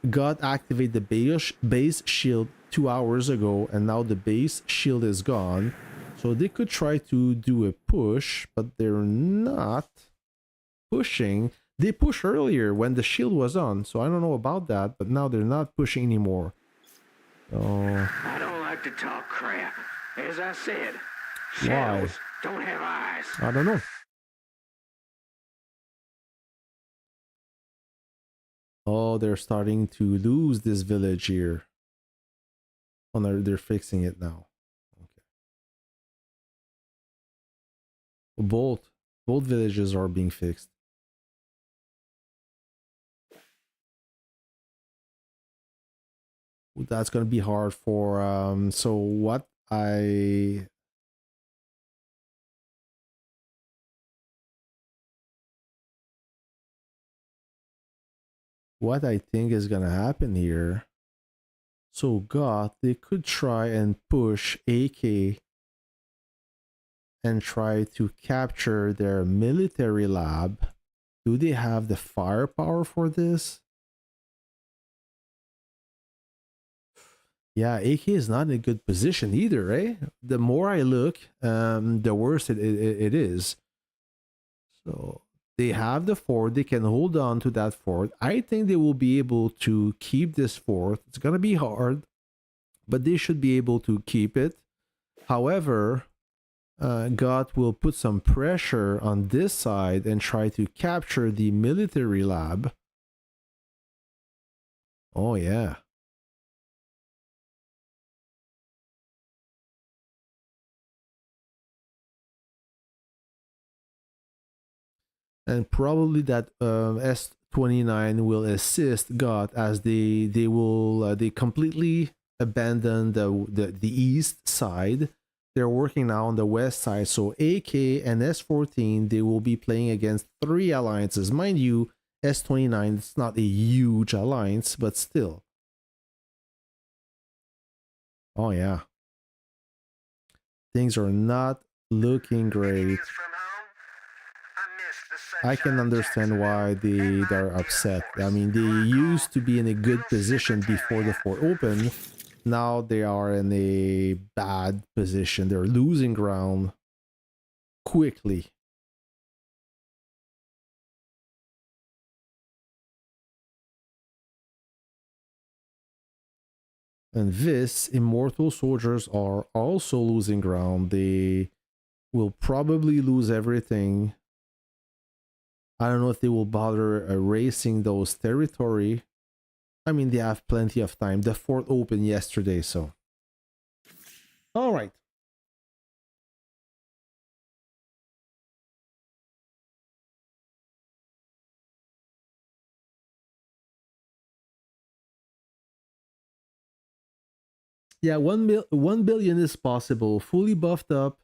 S1: got activate the base shield 2 hours ago, and now the base shield is gone. So they could try to do a push, but they're not pushing. They pushed earlier when the shield was on, so I don't know about that, but now they're not pushing anymore.
S2: I don't like to talk crap. As I said, shadows don't have eyes.
S1: I don't know. Oh, they're starting to lose this village here. Oh, no, they're fixing it now. Okay. Both villages are being fixed. That's gonna be hard for so what I think is gonna happen here. So God, they could try and push AK and try to capture their military lab. Do they have the firepower for this? Yeah, AK is not in a good position either, eh? The more I look, the worse it is. So they have the fort. They can hold on to that fort. I think they will be able to keep this fort. It's gonna be hard, but they should be able to keep it. However, God will put some pressure on this side and try to capture the military lab. Oh yeah. And probably that S29 will assist God as they completely abandon the east side. They're working now on the west side. So AK and S14 they will be playing against 3 alliances. Mind you, S29 it's not a huge alliance, but still. Oh yeah. Things are not looking great. I can understand why they're upset. I mean, they used to be in a good position before the fort opened. Now they are in a bad position. They're losing ground quickly. And this immortal soldiers are also losing ground. They will probably lose everything. I don't know if they will bother erasing those territory. I mean, they have plenty of time. The fort opened yesterday, so. All right. Yeah, 1 billion is possible. Fully buffed up.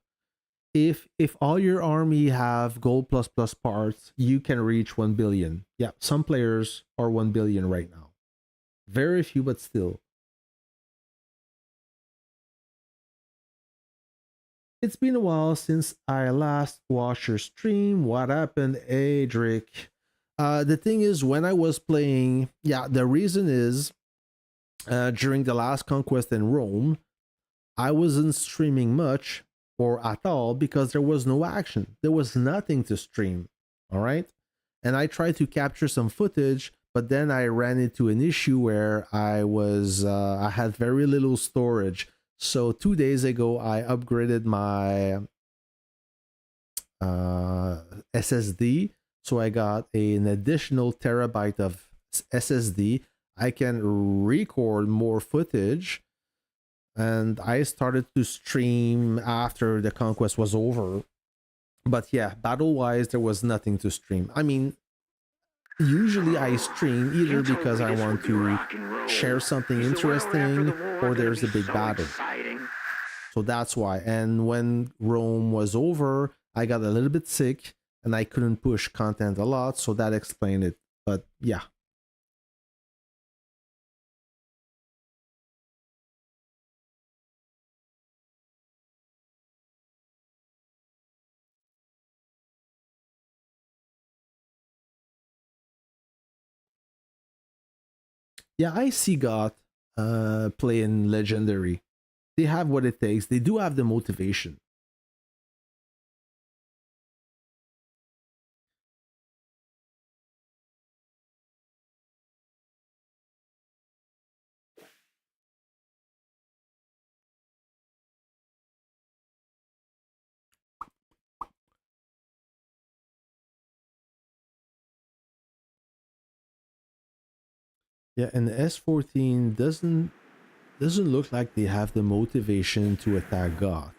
S1: If all your army have gold plus plus parts, you can reach 1 billion. Yeah, some players are 1 billion right now. Very few, but still. It's been a while since I last watched your stream. What happened, Adric? The thing is, when I was playing, yeah, the reason is during the last Conquest in Rome, I wasn't streaming much or at all because there was no action. There was nothing to stream. All right. And I tried to capture some footage, but then I ran into an issue where I had very little storage. So 2 days ago, I upgraded my SSD. So I got an additional terabyte of SSD. I can record more footage, and I started to stream after the Conquest was over. But yeah, battle wise, there was nothing to stream. I mean, usually I stream either because I want to share something interesting or there's a big battle. So that's why. And when Rome was over, I got a little bit sick and I couldn't push content a lot, so that explained it. But yeah. Yeah, I see God playing legendary. They have what it takes. They do have the motivation. Yeah, and the S14 doesn't look like they have the motivation to attack God.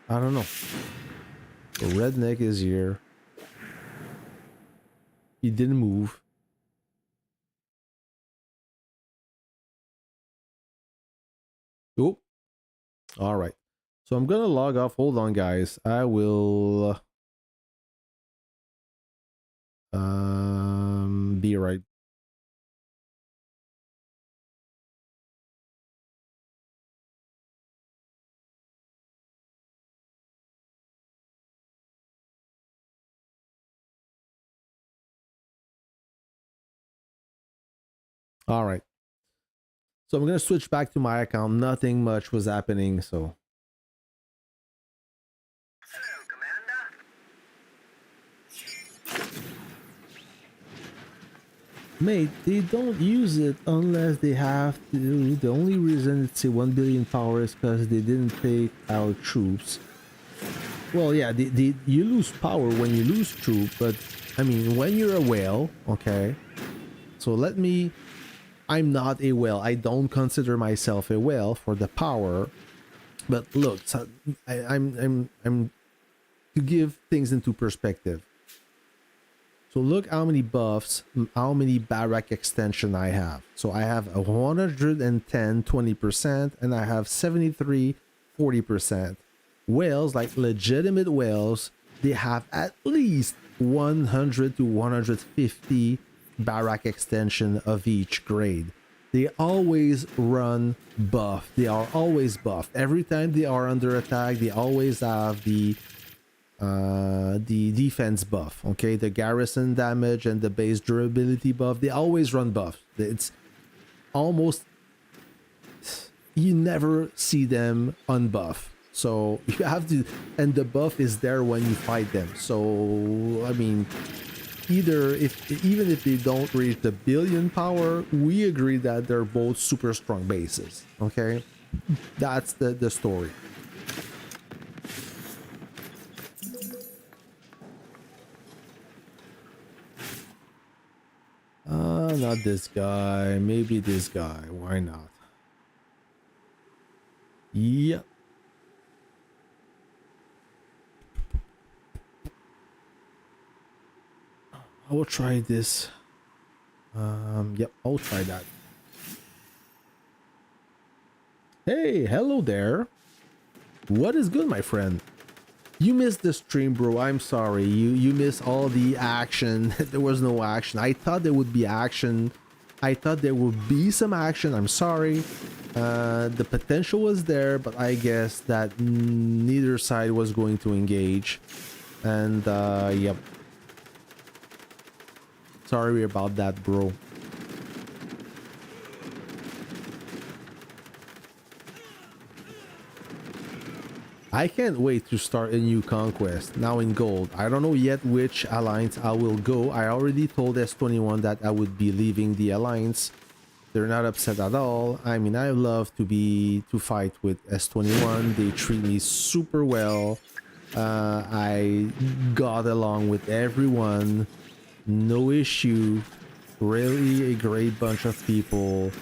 S1: I don't know. The redneck is here. He didn't move. Oh, all right. So I'm gonna log off. Hold on, guys. I will be right. All right. So I'm gonna switch back to my account. Nothing much was happening, so. Mate, they don't use it unless they have to. The only reason it's a 1 billion power is because they didn't take out troops. Well, yeah, you lose power when you lose troops, but I mean, when you're a whale, okay. So I'm not a whale. I don't consider myself a whale for the power. But look, so I'm to give things into perspective. So look how many buffs, how many barrack extension I have. So I have a 110 20%, and I have 73 40%. Whales, like legitimate whales, they have at least 100 to 150 barrack extension of each grade. They always run buff. They are always buffed. Every time they are under attack, they always have the defense buff, okay, the garrison damage and the base durability buff. They always run buff. It's almost, you never see them unbuff. So you have to, and the buff is there when you fight them. So I mean, even if they don't reach the billion power, we agree that they're both super strong bases. Okay, that's the story. Not this guy. Maybe this guy. Why not? Yep. I will try this. Yep, I'll try that. Hey, hello there. What is good, my friend? You missed the stream, bro. I'm sorry. You missed all the action. There was no action. I thought there would be action I thought there would be some action. I'm sorry. The potential was there, but I guess that neither side was going to engage. And yep. Sorry about that, bro. I can't wait to start a new conquest, now in gold. I don't know yet which alliance I will go. I already told S21 that I would be leaving the alliance. They're not upset at all. I mean, I love to fight with S21. They treat me super well. I got along with everyone. No issue. Really a great bunch of people.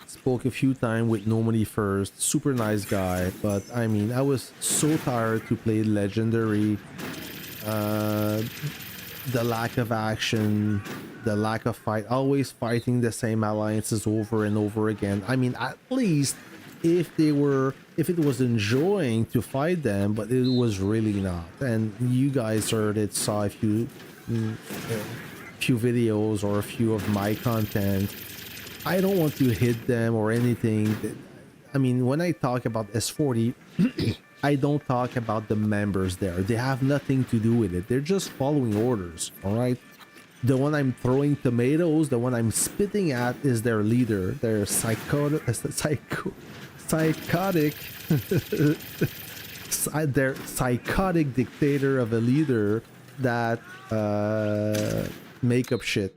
S1: Spoke a few times with Nomady first. Super nice guy. But I mean, I was so tired to play Legendary. The lack of action, the lack of fight, always fighting the same alliances over and over again. I mean, at least if it was enjoying to fight them, but it was really not. And you guys heard it, saw a few videos or a few of my content. I don't want to hit them or anything. I mean, when I talk about S40, I don't talk about the members there. They have nothing to do with it. They're just following orders, all right? The one I'm throwing tomatoes, the one I'm spitting at is their leader. Their psychotic their psychotic dictator of a leader that make up shit.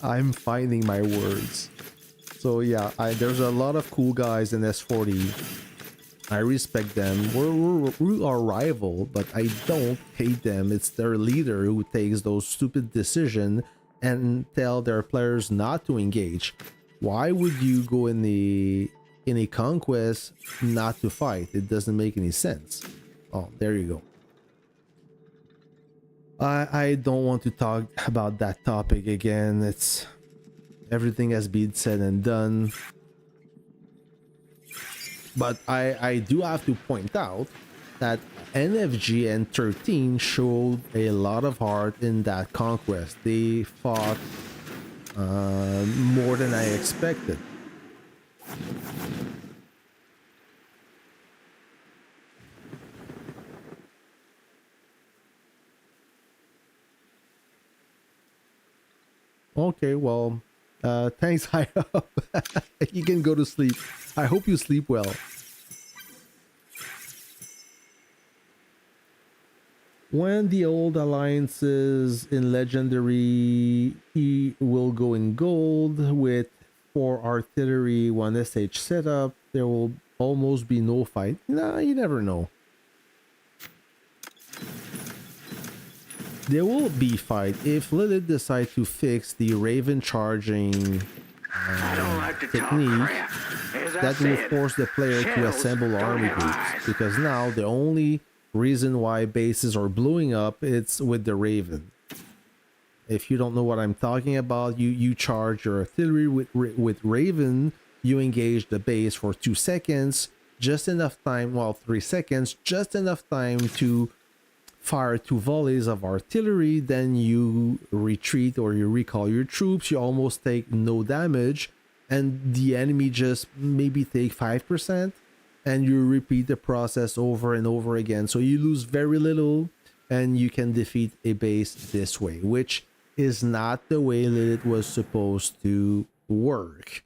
S1: I'm finding my words. So yeah, there's a lot of cool guys in S40. I respect them. We are rival, but I don't hate them. It's their leader who takes those stupid decisions and tell their players not to engage. Why would you go in a conquest not to fight? It doesn't make any sense. Oh, there you go. I don't want to talk about that topic again. It's everything has been said and done. But I do have to point out that NFG and 13 showed a lot of heart in that conquest. They fought more than I expected. Okay, well, thanks, high up. You can go to sleep. I hope you sleep well. When the old alliances in Legendary will go in gold with 4 artillery, 1 SH setup, there will almost be no fight. Nah, you never know. There will be fight if Lilith decide to fix the Raven charging technique that will force the player to assemble army groups, because now the only reason why bases are blowing up it's with the Raven. If you don't know what I'm talking about, you charge your artillery with Raven, you engage the base for 2 seconds, just enough time, well 3 seconds, just enough time to fire 2 volleys of artillery, then you retreat or you recall your troops, you almost take no damage, and the enemy just maybe take 5%, and you repeat the process over and over again. So you lose very little, and you can defeat a base this way, which is not the way Lilith was supposed to work.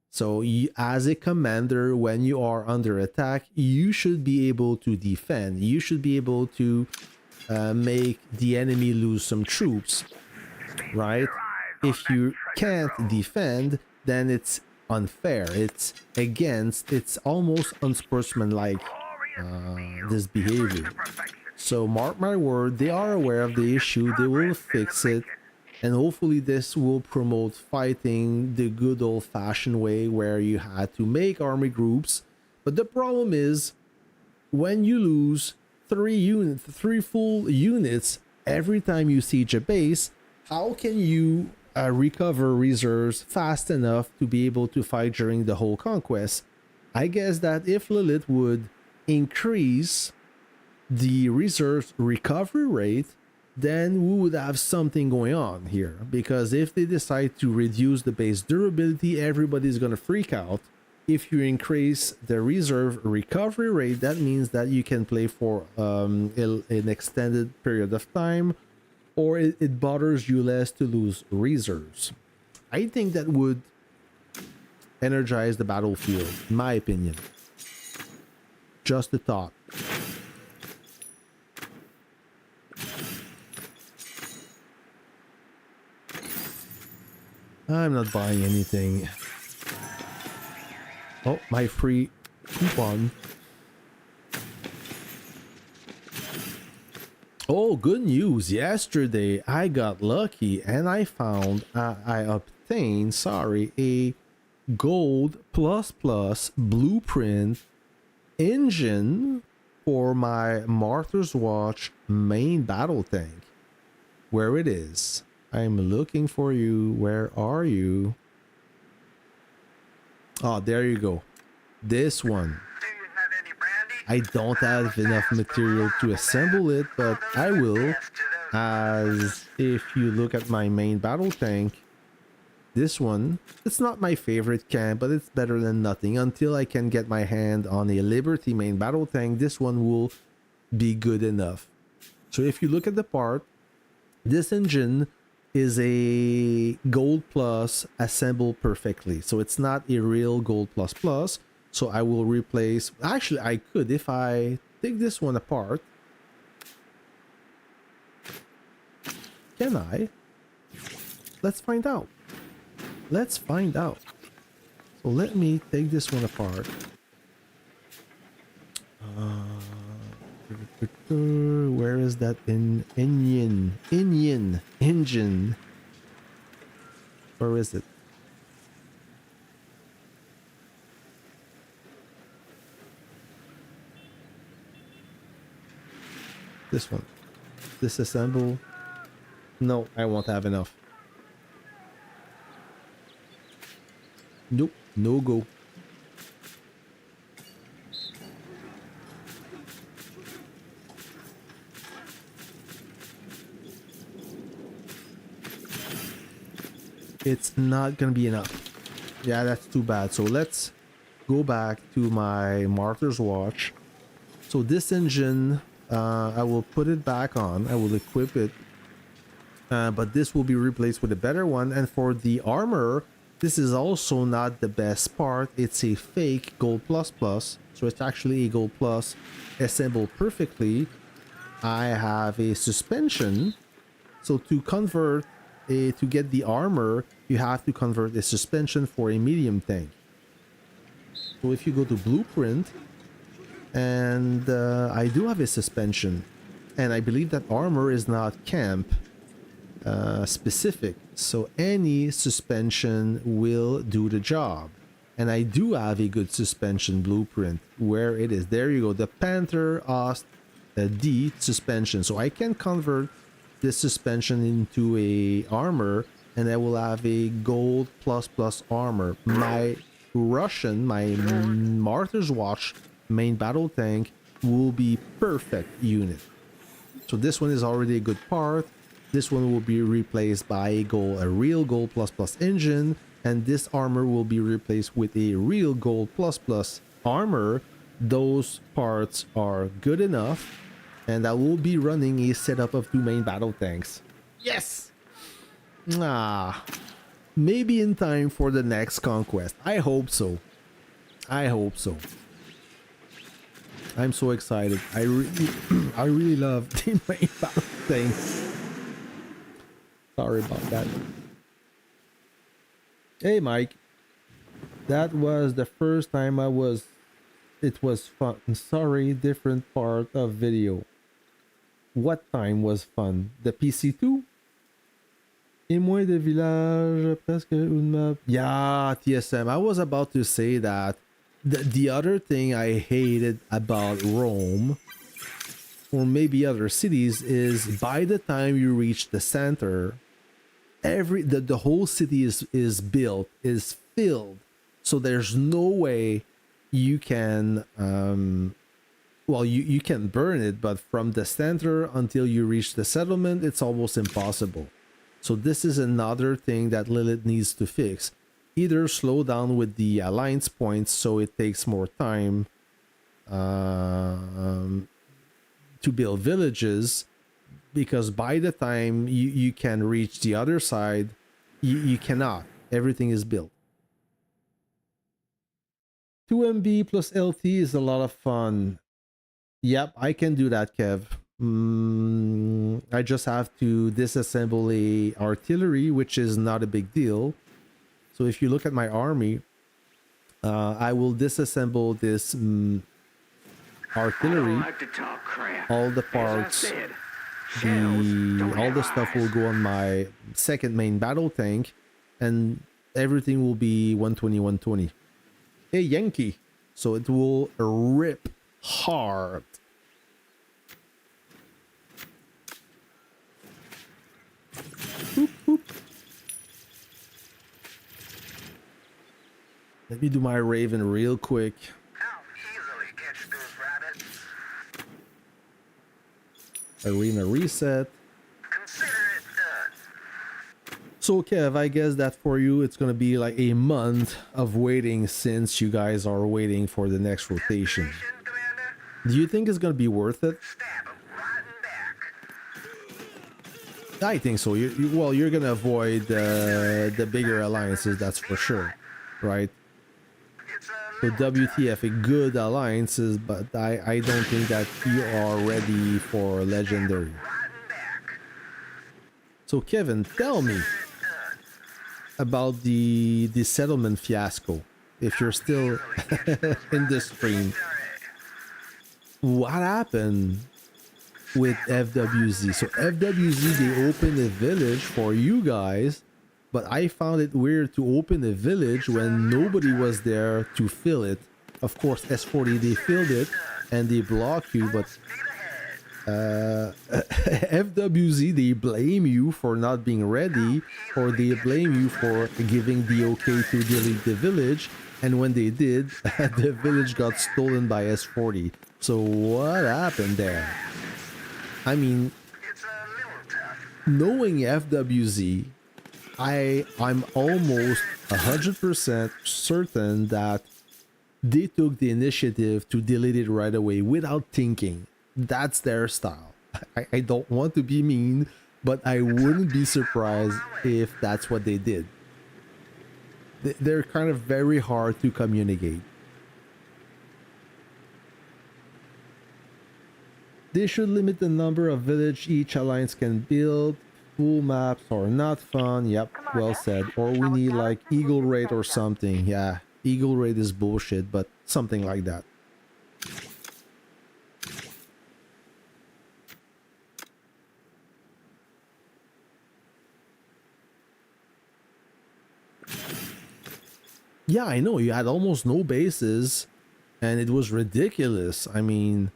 S1: So you, as a commander, when you are under attack, you should be able to defend. You should be able to make the enemy lose some troops, right? If you can't defend, then it's unfair. It's almost unsportsmanlike, this behavior. So mark my word, they are aware of the issue, they will fix it, and hopefully this will promote fighting the good old-fashioned way where you had to make army groups. But the problem is, when you lose 3 full units every time you siege a base, how can you recover reserves fast enough to be able to fight during the whole conquest? I guess that if Lilith would increase the reserves recovery rate, then we would have something going on here. Because if they decide to reduce the base durability, everybody's going to freak out. If you increase the reserve recovery rate, that means that you can play for an extended period of time, or it bothers you less to lose reserves. I think that would energize the battlefield, in my opinion. Just a thought. I'm not buying anything. Oh, my free coupon. Oh, good news. Yesterday, I got lucky and I found, I obtained, sorry, a gold plus blueprint engine for my Martyr's Watch main battle tank. Where it is. I'm looking for you. Where are you? Oh, there you go. This one. I don't have enough material to assemble it, but I will. As if you look at my main battle tank, this one, it's not my favorite camp, but it's better than nothing. Until I can get my hand on a Liberty main battle tank, this one will be good enough. So if you look at the part, this engine is a gold plus assembled perfectly. So it's not a real gold plus. So I will replace, actually I could, if I take this one apart. Can I? Let's find out. Let's find out. So let me take this one apart. Where is that engine? Where is it? This one. Disassemble. No, I won't have enough. Nope, no go. It's not gonna be enough. Yeah, that's too bad. So let's go back to my Martyr's Watch. So this engine, I will put it back on. I will equip it. But this will be replaced with a better one. And for the armor, this is also not the best part. It's a fake gold plus. So it's actually a gold plus assembled perfectly. I have a suspension. So to convert to get the armor, you have to convert a suspension for a medium tank. So if you go to blueprint, and I do have a suspension, and I believe that armor is not camp specific, so any suspension will do the job. And I do have a good suspension blueprint. Where it is, there you go, the Panther Ost D suspension. So I can convert this suspension into a armor, and I will have a gold plus armor. My Martyr's Watch main battle tank will be perfect unit. So this one is already a good part. This one will be replaced by a real gold plus engine, and this armor will be replaced with a real gold plus armor. Those parts are good enough, and I will be running a setup of 2 main battle tanks. Yes! Maybe in time for the next Conquest. I hope so. I hope so. I'm so excited. I really love the main battle tanks. Sorry about that. Hey Mike. That was the first time it was fun. Sorry, different part of video. What time was fun? The PC2? Et moins de village, presque une map. Yeah, TSM. I was about to say that. The other thing I hated about Rome, or maybe other cities, is by the time you reach the center, the whole city is built, is filled. So there's no way you can well, you can burn it, but from the center until you reach the settlement, it's almost impossible. So this is another thing that Lilith needs to fix. Either slow down with the alliance points so it takes more time to build villages, because by the time you can reach the other side, you cannot. Everything is built. 2MB plus LT is a lot of fun. Yep, I can do that, Kev. I just have to disassemble a artillery, which is not a big deal. So if you look at my army, I will disassemble this artillery.
S2: Like to talk crap.
S1: All the parts, all the stuff will go on my second main battle tank, and everything will be 120, 120. Hey, Yankee. So it will rip hard. Boop, boop. Let me do my Raven real quick.
S2: I'll easily catch those rabbits.
S1: Arena reset.
S2: Consider it done.
S1: So Kev, I guess that for you it's gonna be like a month of waiting, since you guys are waiting for the next rotation. Do you think it's gonna be worth it? I think so. Well, you're gonna avoid the bigger alliances, that's for sure, right? So WTF, a good alliances, but I don't think that you are ready for legendary. So Kevin, tell me about the settlement fiasco, if you're still in the stream. What happened with FWZ? So FWZ, they opened a village for you guys, but I found it weird to open a village when nobody was there to fill it. Of course, S14, they filled it and they block you, but FWZ, they blame you for not being ready, or they blame you for giving the okay to delete the village, and when they did, the village got stolen by S40. So what happened there? I mean, knowing FWZ, I'm almost 100% certain that they took the initiative to delete it right away without thinking. That's their style. I don't want to be mean, but I wouldn't be surprised if that's what they did. They're kind of very hard to communicate. They should limit the number of village each alliance can build. Full maps are not fun. Yep, well said. Or we need like Eagle Raid or something. Yeah, Eagle Raid is bullshit, but something like that. Yeah, I know, you had almost no bases and it was ridiculous. I mean,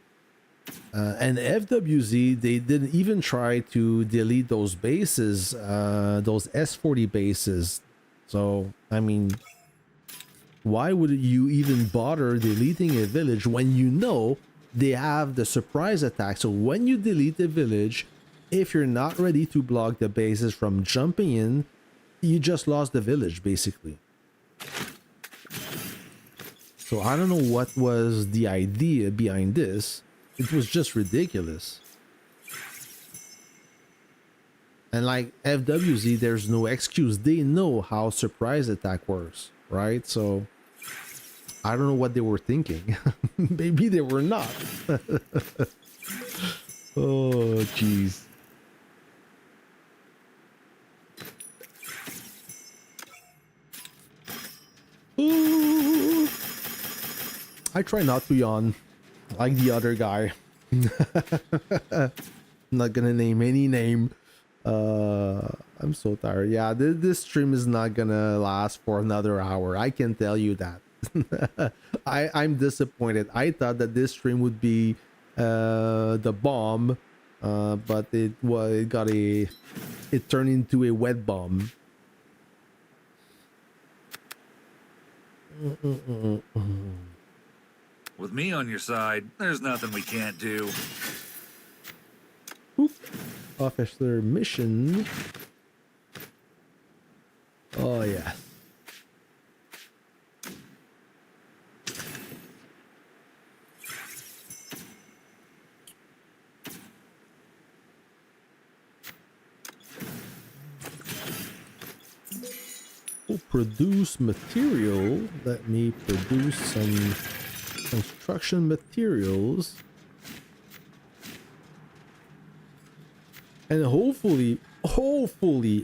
S1: and FWZ, they didn't even try to delete those bases, those S40 bases. So, I mean, why would you even bother deleting a village when you know they have the surprise attack? So when you delete a village, if you're not ready to block the bases from jumping in, you just lost the village, basically. So I don't know what was the idea behind this. It was just ridiculous. And like FWZ, there's no excuse. They know how surprise attack works, right? So I don't know what they were thinking. Maybe they were not. Oh, jeez. Ooh. I try not to yawn like the other guy. I'm not gonna name any name. I'm so tired. Yeah, this stream is not gonna last for another hour. I can tell you that. I'm disappointed. I thought that this stream would be the bomb, but it turned into a wet bomb.
S3: With me on your side, there's nothing we can't do.
S1: Oop. Officer mission. Oh, yeah. Produce material. Let me produce some construction materials, and hopefully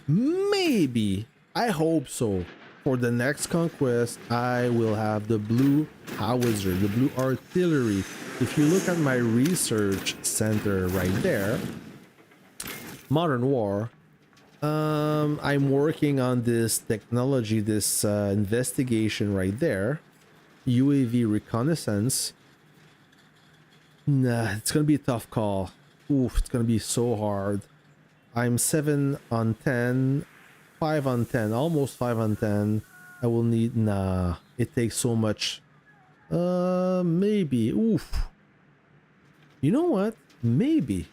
S1: maybe, I hope so, for the next conquest I will have the blue howitzer, the blue artillery. If you look at my research center right there, Modern War, I'm working on this technology, this investigation right there, UAV reconnaissance. Nah, it's gonna be a tough call. Oof, it's gonna be so hard. I'm 7 on 10, 5 on 10, almost 5 on 10. I will need, nah, it takes so much. Maybe, oof. You know what? Maybe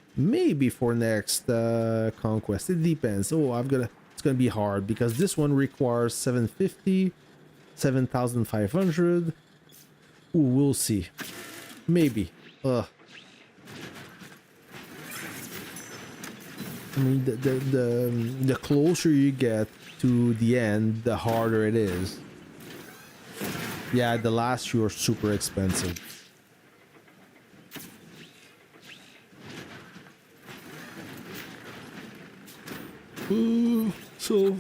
S1: for next conquest. It depends. Oh, it's gonna be hard because this one requires 750, 7,500. Ooh, we'll see. Maybe. I mean, the closer you get to the end, the harder it is. Yeah, the last few are super expensive. Ooh, so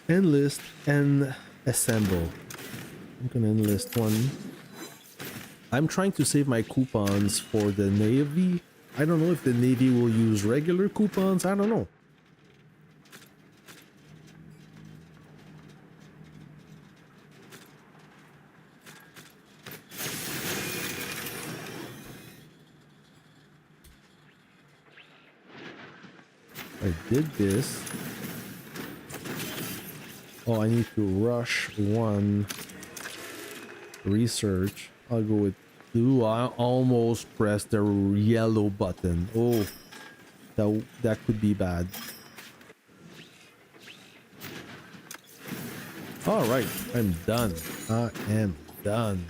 S1: enlist and assemble. I'm gonna enlist one. I'm trying to save my coupons for the Navy. I don't know if the Navy will use regular coupons. I don't know. I did this. Oh, I need to rush one. Research. I'll go with two. I almost pressed the yellow button. Oh, that could be bad. All right, I'm done. I am done.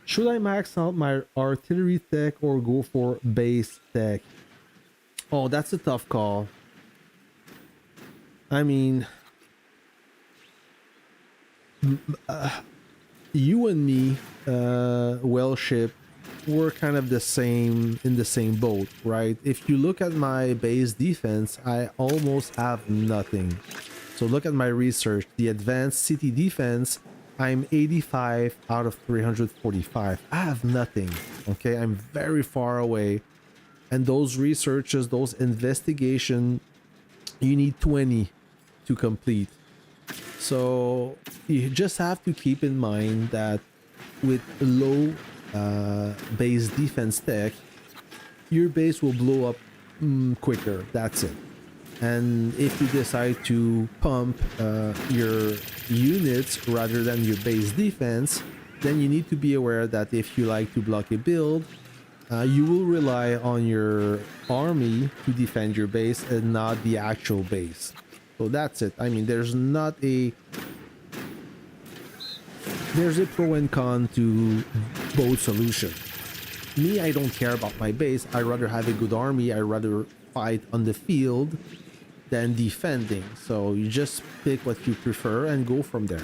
S1: Should I max out my artillery tech or go for base tech? Oh, that's a tough call. I mean, you and me, Wellship, we're kind of the same, in the same boat, right? If you look at my base defense, I almost have nothing. So look at my research. The advanced city defense, I'm 85 out of 345. I have nothing. Okay, I'm very far away. And those researches, those investigation, you need 20 to complete. So you just have to keep in mind that with low base defense tech, your base will blow up quicker. That's it. And if you decide to pump your units rather than your base defense, then you need to be aware that if you like to block a build, you will rely on your army to defend your base and not the actual base. So that's it. I mean, there's a pro and con to both solutions. Me, I don't care about my base. I'd rather have a good army. I'd rather fight on the field than defending. So you just pick what you prefer and go from there.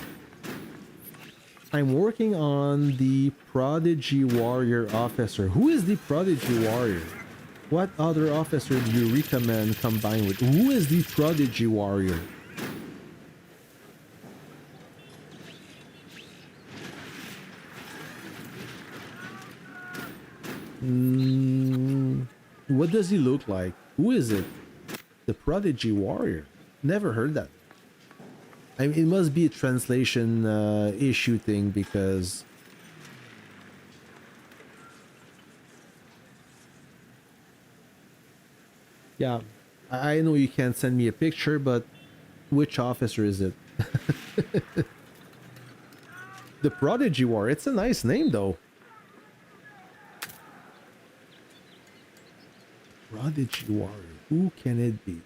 S1: I'm working on the Prodigy Warrior Officer. Who is the Prodigy Warrior? What other officer do you recommend combine with? Who is the Prodigy Warrior? What does he look like? Who is it? The Prodigy Warrior. Never heard that. I mean, it must be a translation issue thing because... Yeah, I know you can't send me a picture, but which officer is it? The Prodigy War. It's a nice name, though. Prodigy Warrior. Who can it be?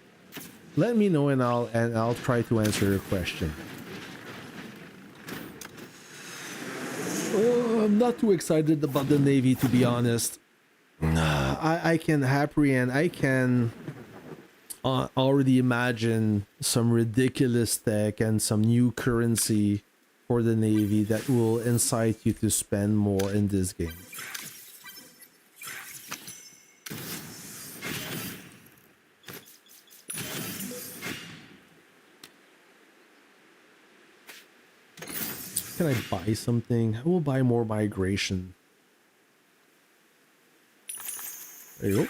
S1: Let me know, and I'll try to answer your question. I'm not too excited about the Navy, to be honest. I can apprehend. I can already imagine some ridiculous tech and some new currency for the Navy that will incite you to spend more in this game. Can I buy something? I will buy more migration. There you go.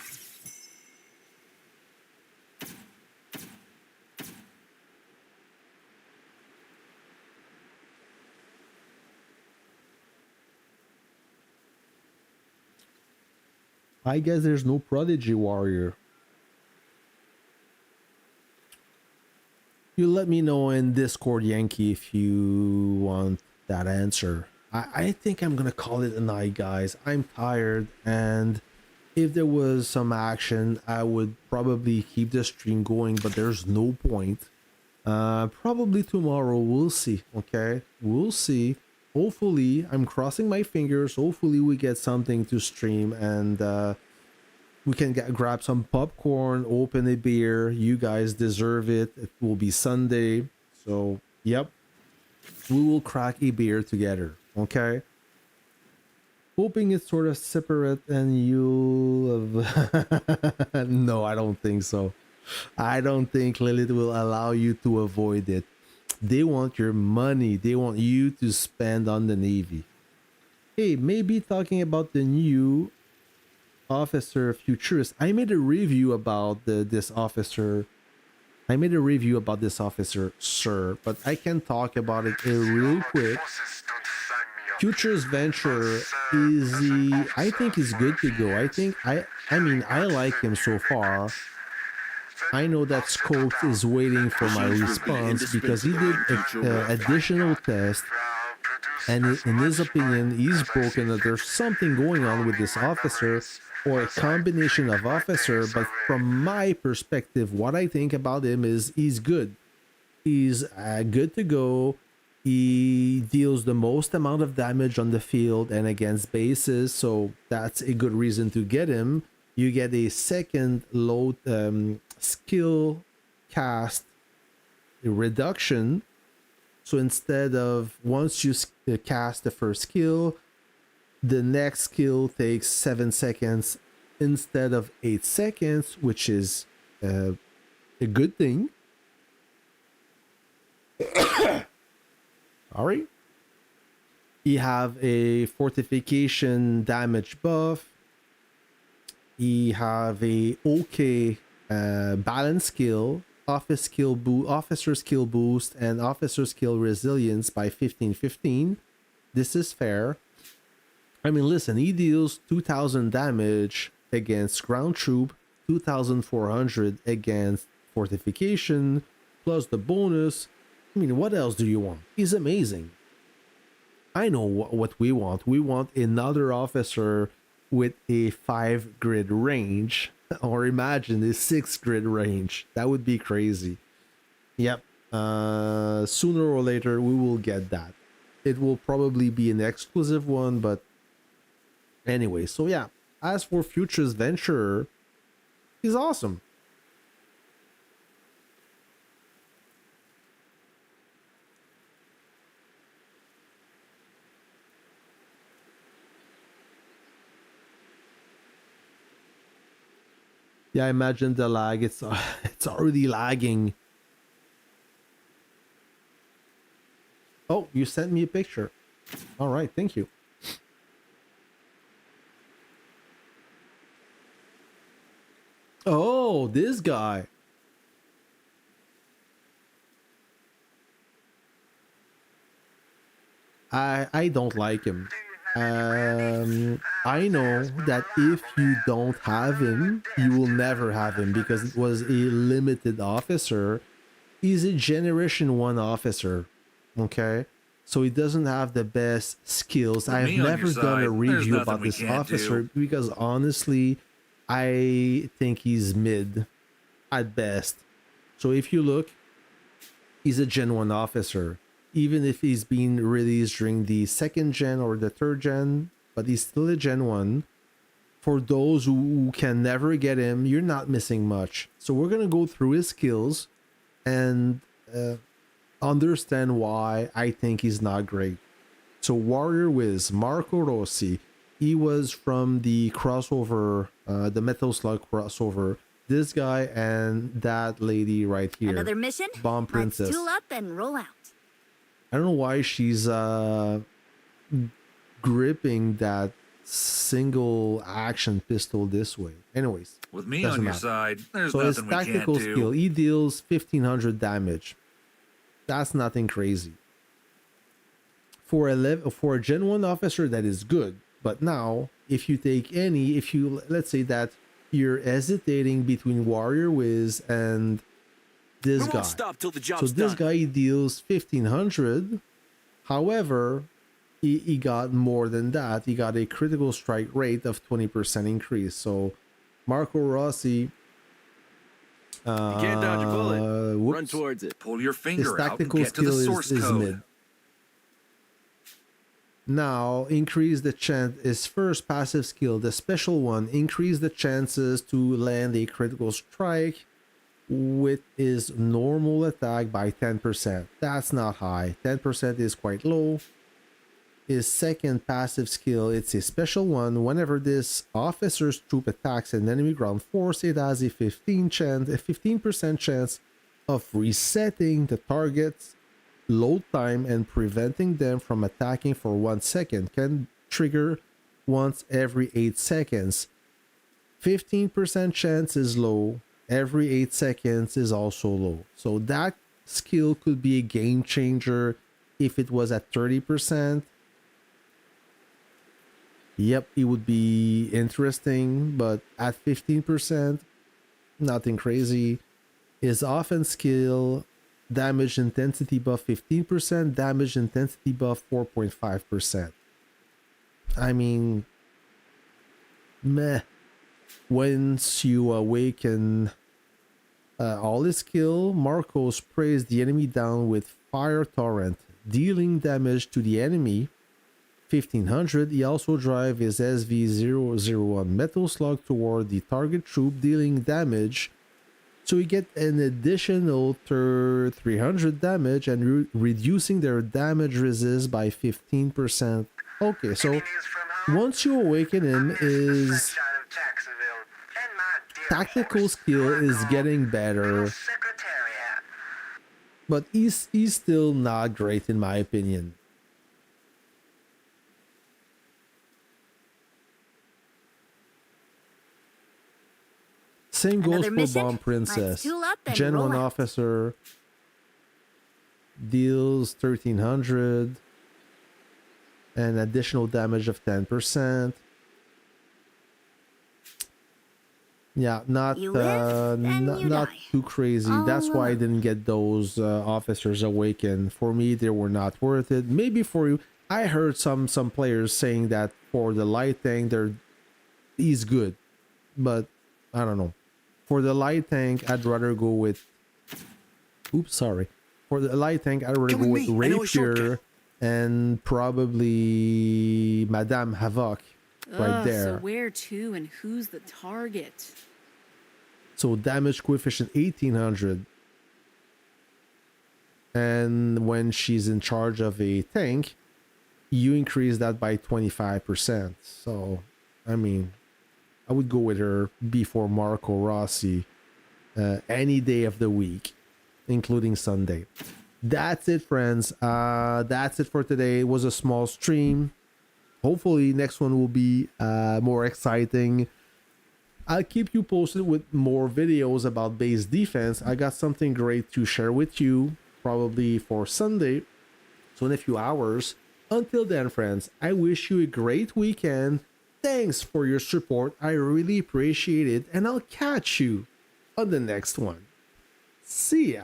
S1: I guess there's no Prodigy Warrior. You let me know in Discord, Yankee, if you want that answer. I think I'm gonna call it a night, guys. I'm tired, and if there was some action, I would probably keep the stream going, but there's no point. Probably tomorrow, we'll see, okay? We'll see. Hopefully, I'm crossing my fingers. Hopefully, we get something to stream, and we can grab some popcorn, open a beer. You guys deserve it. It will be Sunday. So, yep. We will crack a beer together, okay? Hoping it's sort of separate and you'll... No, I don't think so. I don't think Lilith will allow you to avoid it. They want your money. They want you to spend on the Navy. Hey, maybe talking about the new officer futurist. I made a review about this officer. I made a review about this officer, sir, but I can talk about it real quick. Futurist Venture is I think is good to go. I mean I like him so far. I know that Scope is waiting for my response because he did additional tests, and in his opinion, he's broken that there's something going on with this officer or a combination of officer. But from my perspective, what I think about him is he's good. He's good to go. He deals the most amount of damage on the field and against bases, so that's a good reason to get him. You get a second load skill cast reduction. So instead of once you cast the first skill, the next skill takes 7 seconds instead of 8 seconds, which is a good thing. Sorry. You have a fortification damage buff. You have a okay balance skill, officer skill boost, and officer skill resilience by 15-15. This is fair. I mean, listen, he deals 2,000 damage against ground troop, 2,400 against fortification, plus the bonus. I mean, what else do you want? He's amazing. I know what we want. We want another officer with a 5 grid range, or imagine a 6 grid range. That would be crazy. Yep. Sooner or later, we will get that. It will probably be an exclusive one, but anyway. So yeah, as for Futurist Venturer, he's awesome. Yeah, I imagine the lag. It's already lagging. Oh, you sent me a picture. All right, thank you. Oh, this guy. I don't like him. I know that if you don't have him, you will never have him because it was a limited officer. He's a generation 1 officer, okay? So he doesn't have the best skills.
S3: With
S1: I have
S3: me on your
S1: never done a
S3: side, there's
S1: review
S3: nothing
S1: about
S3: we
S1: this
S3: can't
S1: officer
S3: do.
S1: because honestly, I think he's mid at best. So if you look, he's a Gen 1 officer. Even if he's been released during the 2nd gen or the 3rd gen, but he's still a Gen 1. For those who can never get him, you're not missing much. So we're going to go through his skills and understand why I think he's not great. So Warrior Wiz, Marco Rossi, he was from the crossover, the Metal Slug crossover. This guy and that lady right here.
S4: Another mission?
S1: Bomb Princess.
S4: Let's tool up and roll out.
S1: I don't know why she's gripping that single action pistol this way. Anyways,
S3: With me
S1: doesn't
S3: on your
S1: matter.
S3: side, there's
S1: So his
S3: nothing we can't
S1: tactical
S3: do.
S1: skill, he deals 1500 damage. That's nothing crazy. For a Gen 1 officer, that is good. But now, if you take any, if you, let's say that you're hesitating between Warrior Wiz and this
S5: We
S1: guy.
S5: won't stop till the
S1: So
S5: job's
S1: this
S5: done.
S1: guy he deals 1500. However, he got more than that. He got a critical strike rate of 20% increase. So Marco Rossi,
S5: You can't dodge a bullet. Run
S1: whoops,
S5: towards it.
S3: Pull your
S1: his
S3: finger out and
S1: tactical
S3: get to the
S1: skill
S3: source
S1: is
S3: code.
S1: mid. Now increase the chance. His first passive skill, the special one, increase the chances to land a critical strike with his normal attack by 10%. That's not high. 10% is quite low. His second passive skill, it's a special one. Whenever this officer's troop attacks an enemy ground force, it has a 15% chance of resetting the target's load time and preventing them from attacking for 1 second. Can trigger once every 8 seconds. 15% chance is low. Every 8 seconds is also low. So that skill could be a game changer if it was at 30%. Yep, it would be interesting, but at 15%, nothing crazy. His offense skill, damage intensity buff 15%, damage intensity buff 4.5%. I mean, meh. Once you awaken all his skill, Marco sprays the enemy down with Fire Torrent, dealing damage to the enemy 1500. He also drives his SV001 Metal Slug toward the target troop, dealing damage. So you get an additional 300 damage and reducing their damage resist by 15%. Okay, so once you awaken him, his tactical skill is getting better, but he's still not great in my opinion. Same goes
S4: Another
S1: for
S4: mission?
S1: Bomb
S4: Let's
S1: Princess.
S4: tool up and
S1: Gen
S4: roll
S1: 1
S4: out.
S1: officer deals 1300 and additional damage of 10%. Yeah, not
S4: You live, then you
S1: not
S4: die.
S1: too crazy.
S4: All
S1: That's why I
S4: alone.
S1: didn't get those officers awakened. For me, they were not worth it. Maybe for you, I heard some players saying that for the light tank, he's good, but I don't know. For the light tank, I'd rather go with. Oops, sorry. For the light tank, I'd rather
S5: Come
S1: go
S5: with
S1: with
S5: me. I know a
S1: Rapier
S5: shortcut.
S1: and probably Madame Havoc right
S6: Ugh,
S1: there.
S6: So where to and who's the target?
S1: So damage coefficient 1800. And when she's in charge of a tank, you increase that by 25%. So, I mean, I would go with her before Marco Rossi any day of the week, including Sunday. That's it, friends. That's it for today. It was a small stream. Hopefully, next one will be more exciting. I'll keep you posted with more videos about base defense. I got something great to share with you, probably for Sunday. So in a few hours, Until then, friends, I wish you a great weekend. Thanks for your support. I really appreciate it. And I'll catch you on the next one. See ya.